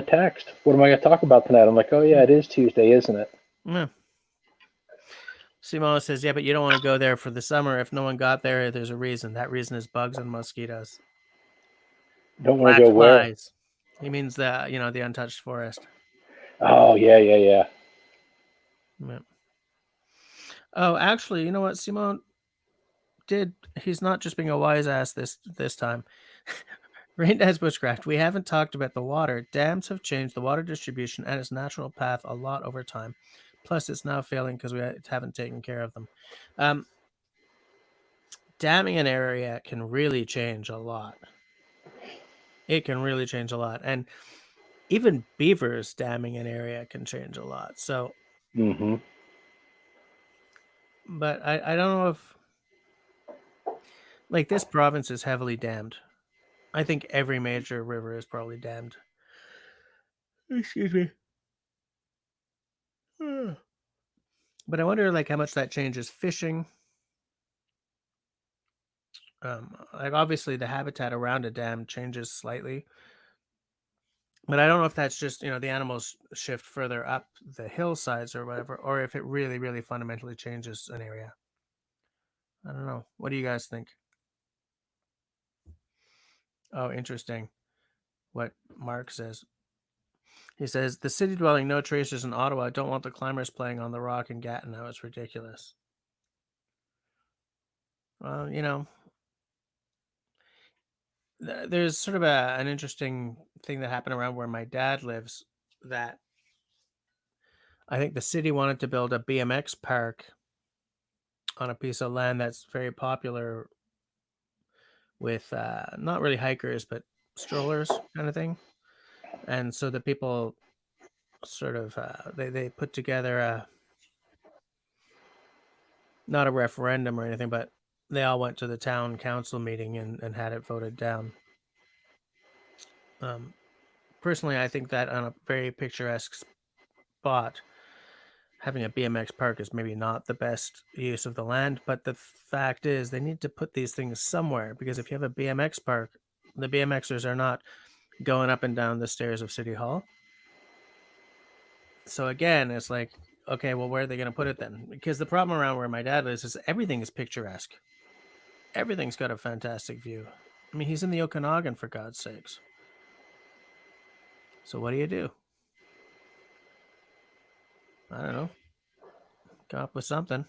text. What am I going to talk about tonight? I'm like, oh yeah, it is Tuesday, isn't it? Yeah. Simona says, yeah, but you don't want to go there for the summer. If no one got there, there's a reason. That reason is bugs and mosquitoes. Don't want Black to go where? flies. He means the untouched forest. Oh yeah. Yeah. Oh, actually, you know what? Simone he's not just being a wise ass this time. Rain as bushcraft. We haven't talked about the water. Dams have changed the water distribution and its natural path a lot over time. Plus, it's now failing because we haven't taken care of them. Damming an area can really change a lot. It can really change a lot. And even beavers damming an area can change a lot. So, but I don't know if, like, this province is heavily dammed. I think every major river is probably dammed. Excuse me. But I wonder, like, how much that changes fishing. Like, obviously the habitat around a dam changes slightly, but I don't know if that's just, the animals shift further up the hillsides or whatever, or if it really, really fundamentally changes an area. I don't know. What do you guys think? Oh, interesting. What Mark says. He says, the city dwelling no tracers in Ottawa don't want the climbers playing on the rock in Gatineau. It's ridiculous. Well, there's sort of an interesting thing that happened around where my dad lives, that I think the city wanted to build a BMX park on a piece of land that's very popular with not really hikers, but strollers kind of thing. And so the people sort of they put together not a referendum or anything, but they all went to the town council meeting and had it voted down. Personally, I think that on a very picturesque spot, having a BMX park is maybe not the best use of the land, but the fact is they need to put these things somewhere, because if you have a BMX park, the BMXers are not going up and down the stairs of City Hall. So again, it's like, okay, well, where are they going to put it then? Because the problem around where my dad lives is everything is picturesque. Everything's got a fantastic view. I mean, he's in the Okanagan, for God's sakes. So what do? I don't know. Come up with something.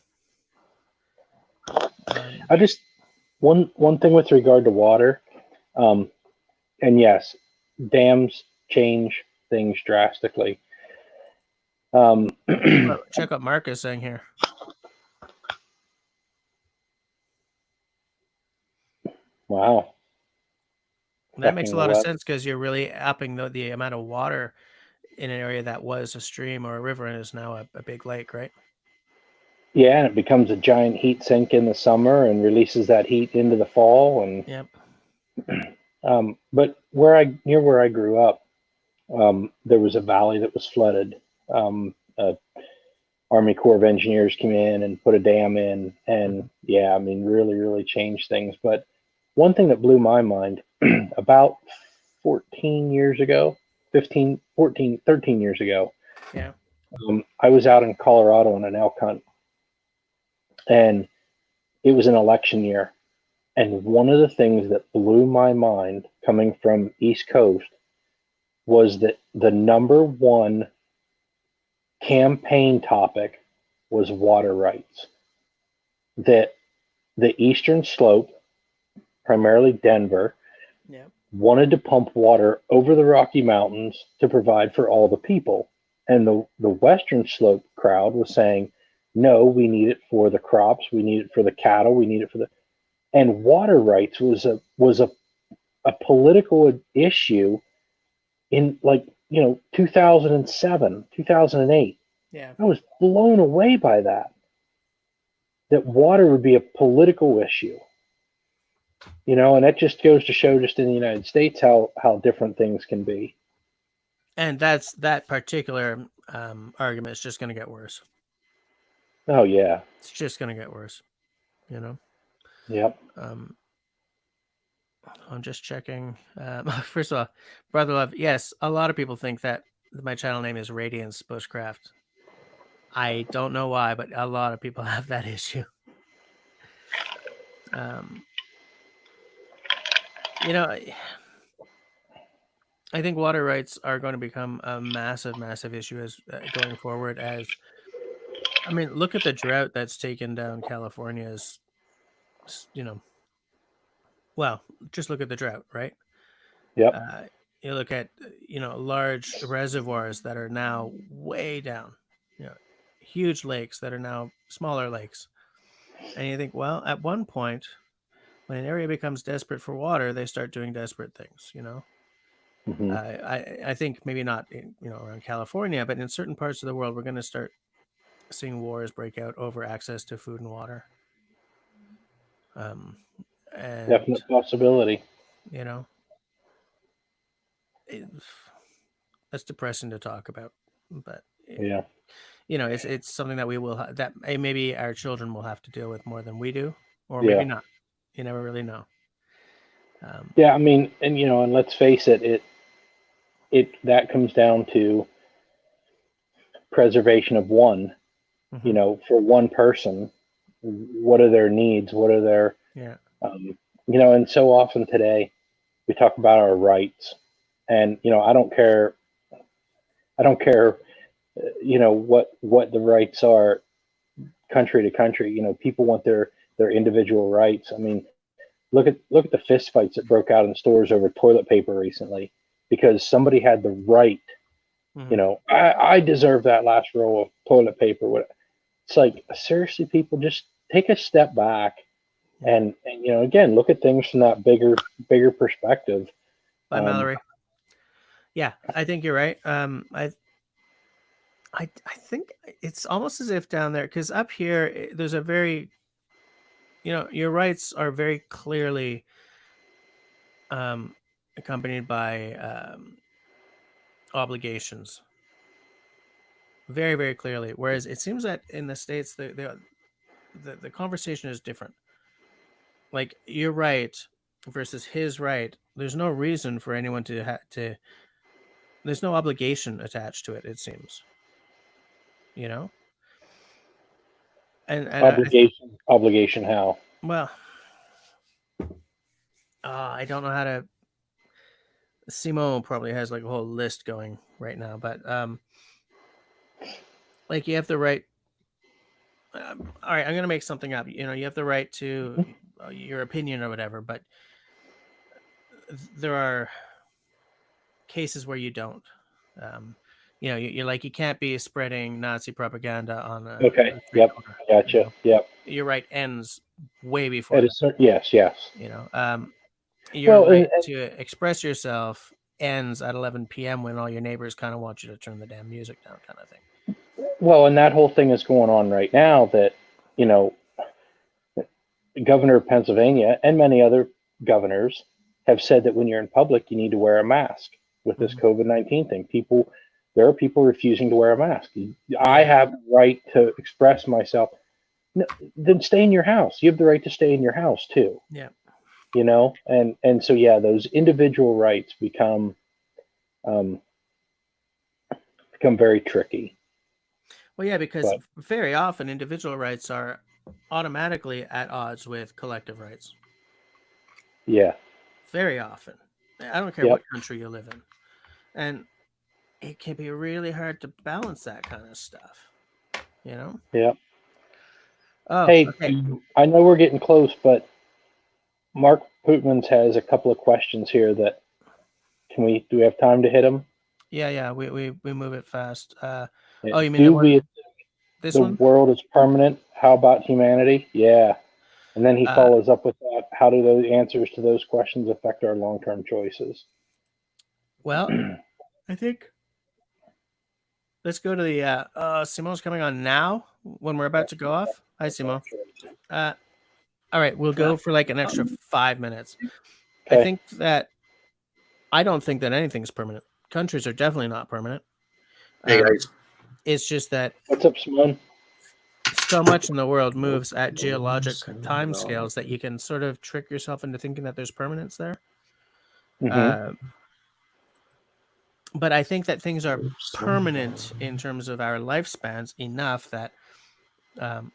I just one thing with regard to water, um, and yes, dams change things drastically. Check what Mark is saying here. Wow. That makes a lot of Affecting sense because you're really upping the amount of water in an area that was a stream or a river and is now a big lake, right? Yeah, and it becomes a giant heat sink in the summer and releases that heat into the fall. And Yep. but near where I grew up, there was a valley that was flooded. Army Corps of Engineers came in and put a dam in, and yeah, I mean, really, really changed things. But one thing that blew my mind about 14 years ago, 15, 14, 13 years ago, Yeah. I was out in Colorado on an elk hunt, and it was an election year. And one of the things that blew my mind coming from East Coast was that the number one campaign topic was water rights. That the eastern slope, primarily Denver, Yeah. wanted to pump water over the Rocky Mountains to provide for all the people. And the western slope crowd was saying, no, we need it for the crops, we need it for the cattle, we need it for the and water rights was a political issue in 2007, 2008. Yeah. I was blown away by that water would be a political issue, and that just goes to show just in the United States how different things can be. And that particular argument is just going to get worse. Oh yeah. It's just going to get worse, you know. Yep. I'm just checking. First of all, Brother Love, yes, a lot of people think that my channel name is Radiance Bushcraft. I don't know why, but a lot of people have that issue. You know, I think water rights are going to become a massive, massive issue as going forward. As I mean, look at the drought that's taken down California's. Well, just look at the drought, right? Yep. You look at large reservoirs that are now way down. Huge lakes that are now smaller lakes, and you think, well, at one point, when an area becomes desperate for water, they start doing desperate things. Hmm. I think maybe not around California, but in certain parts of the world, we're going to start seeing wars break out over access to food and water. And Definite possibility. you know, that's depressing to talk about, but Yeah. it's something that we will that maybe our children will have to deal with more than we do, or Yeah. maybe not. You never really know. Yeah. I mean, and let's face it that comes down to preservation of one. For one person, what are their needs? What are their Yeah. and so often today we talk about our rights, and I don't care what the rights are country to country. People want their individual rights. I mean, look at the fist fights that broke out in stores over toilet paper recently because somebody had the right. I deserve that last roll of toilet paper. It's like, seriously, people, just take a step back and again, look at things from that bigger perspective. Bye, Mallory. Yeah, I think you're right. I think it's almost as if down there, because up here there's a very, your rights are very clearly accompanied by obligations, very, very clearly. Whereas it seems that in the States, the conversation is different. Like, you're right. versus his right, there's no reason for anyone to. There's no obligation attached to it. It seems, you know, and Obligation how? well, I don't know how to. Simo probably has like a whole list going right now, but like you have the right. All right, I'm gonna make something up. You know, you have the right to your opinion or whatever, but there are cases where you don't. You know, you're like you can't be spreading Nazi propaganda on Okay. a street Yep. corner. You Gotcha. know, Yep. your right ends way before At a that. certain, yes. Yes. You know, your Well, right to express yourself ends at 11 p.m. when all your neighbors kind of want you to turn the damn music down, kind of thing. and that whole thing is going on right now. That you know, the governor of Pennsylvania and many other governors have said that when you're in public, you need to wear a mask with this Mhm. COVID-19 thing. There are people refusing to wear a mask. I Yeah, have the right to express myself. No, then stay in your house. You have the right to stay in your house too. yeah. You know, and so yeah, those individual rights um, become very tricky. Well, yeah, because But very often individual rights are automatically at odds with collective rights. yeah, Very often. I don't care yep, what country you live in. And it can be really hard to balance that kind of stuff, you know? yep. Oh, Hey, okay. I know we're getting close, but Mark Pootmans has a couple of questions here that do we have time to hit them? Yeah, we move it fast. Yeah. Oh, you mean the Do one, we this the one? world is permanent? How about humanity? Yeah. And then he Uh, follows up with that. How do those answers to those questions affect our long-term choices? well, I think let's go to the, Simo's coming on now when we're about to go off. Hi, Simo. Uh, all right, we'll go for like an extra 5 minutes. I Okay. think that I don't think that anything's permanent. Countries are definitely not permanent. Hey guys. It's just that What's up, Simone? so much in the world moves at geologic time scales that you can sort of trick yourself into thinking that there's permanence there. Mm-hmm. Uh, but I think that things are permanent in terms of our lifespans enough that um,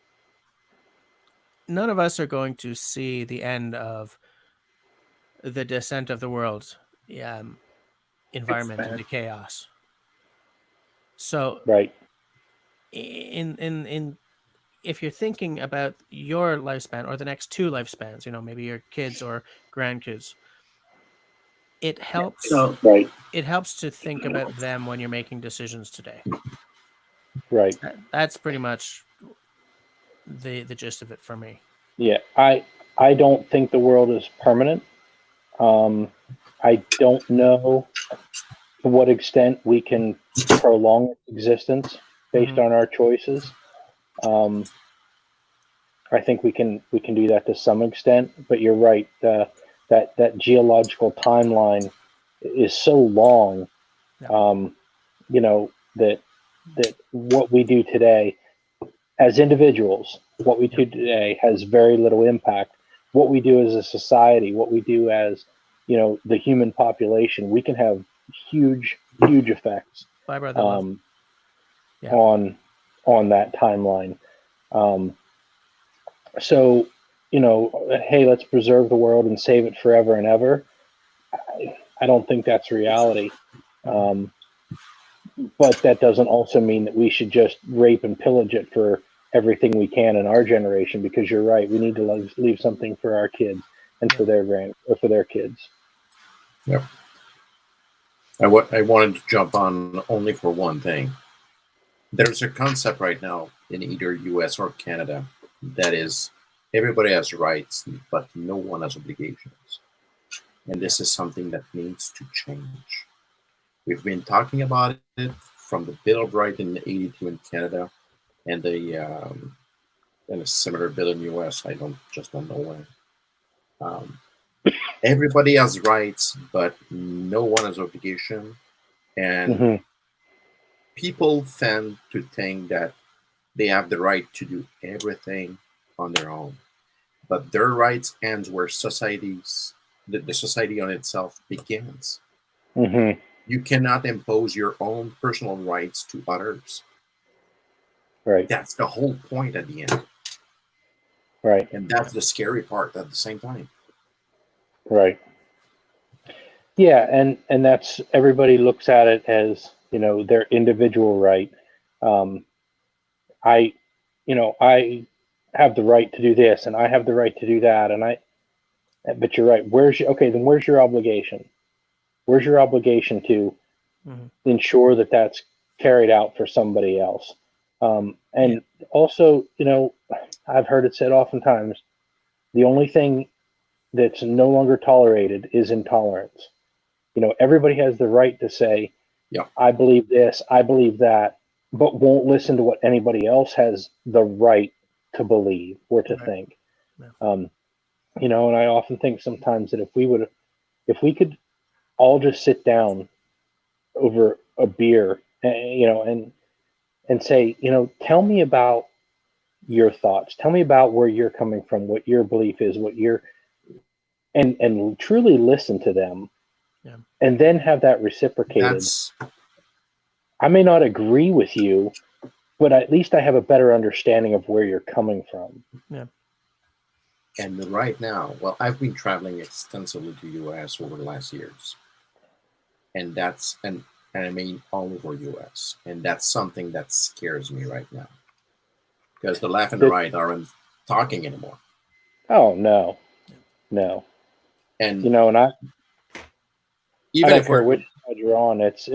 none of us are going to see the end of the descent of the world environment into chaos. So Right. in if you're thinking about your lifespan or the next two lifespans, you know, maybe your kids or grandkids, it helps So Right. it helps to think about them when you're making decisions today. Right. That's pretty much the gist of it for me. Yeah. I don't think the world is permanent. I don't know to what extent we can prolong its existence based Mhm. on our choices. Um, I think we can do that to some extent, but you're right. That geological timeline is so long. Yeah. You know that what we do today as individuals, what we do today has very little impact. What we do as a society, what we do as the human population, we can have huge effects Bye, brother love. um, Yeah. on that timeline. Um, so, hey, let's preserve the world and save it forever and ever. I don't think that's reality. Um, but that doesn't also mean that we should just rape and pillage it for everything we can in our generation, because you're right. We need to leave something for our kids and for their kids. Yep. I wanted to jump on only for one thing. There's a concept right now in either US or Canada that is everybody has rights, but no one has obligations. And this is something that needs to change. We've been talking about it from the Bill of Rights in '82 in Canada and a similar bill in US. I don't know when. Um, everybody has rights, but no one has obligation. And Mm-hmm. people tend to think that they have the right to do everything on their own. But their rights ends where societies the society on itself begins. Mm-hmm. You cannot impose your own personal rights to others. Right. That's the whole point at the end. Right. And that's the scary part at the same time. Right. Yeah, and that's, everybody looks at it as, their individual right. I, I have the right to do this, and I have the right to do that, but you're right. Then where's your obligation? Where's your obligation to ensure that that's carried out for somebody else? And also, I've heard it said oftentimes, the only thing that's no longer tolerated is intolerance. Everybody has the right to say, Yeah. I believe this, I believe that, but won't listen to what anybody else has the right to believe or to think. Yeah. And I often think sometimes that if we could all just sit down over a beer, and say, tell me about your thoughts, tell me about where you're coming from, what your belief is, and truly listen to them. Yeah. And then have that reciprocated. I may not agree with you, but at least I have a better understanding of where you're coming from. Yeah. And right now, well, I've been traveling extensively to US over the last years. And and I mean all over US. And that's something that scares me right now. Because the left and the right aren't talking anymore. Oh no. No. And and I even don't care which side you're on, it's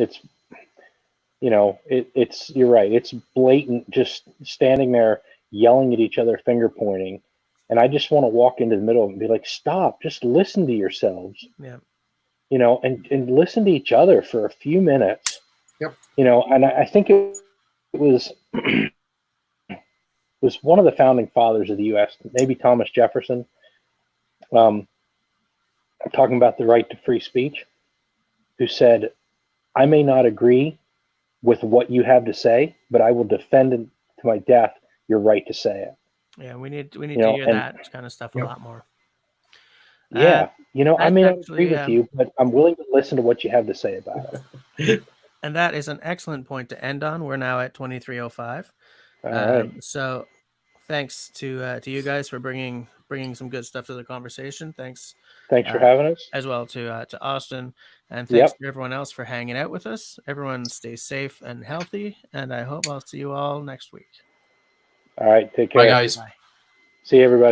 you're right. It's blatant, just standing there yelling at each other, finger pointing. And I just want to walk into the middle and be like, stop, just listen to yourselves. Yeah. And listen to each other for a few minutes. Yep. And I think it was one of the founding fathers of the U.S., maybe Thomas Jefferson, talking about the right to free speech, who said, I may not agree with what you have to say, but I will defend to my death your right to say it. Yeah, we need to hear that kind of stuff a lot more. Yeah, I may not agree with actually, you, but I'm willing to listen to what you have to say about it. And that is an excellent point to end on. We're now at 23:05. All right. So thanks to you guys for bringing some good stuff to the conversation. Thanks for having us. As well to Austin, and thanks to everyone else for hanging out with us. Everyone stay safe and healthy, and I hope I'll see you all next week. All right, take care. Bye, guys. Bye. See you, everybody.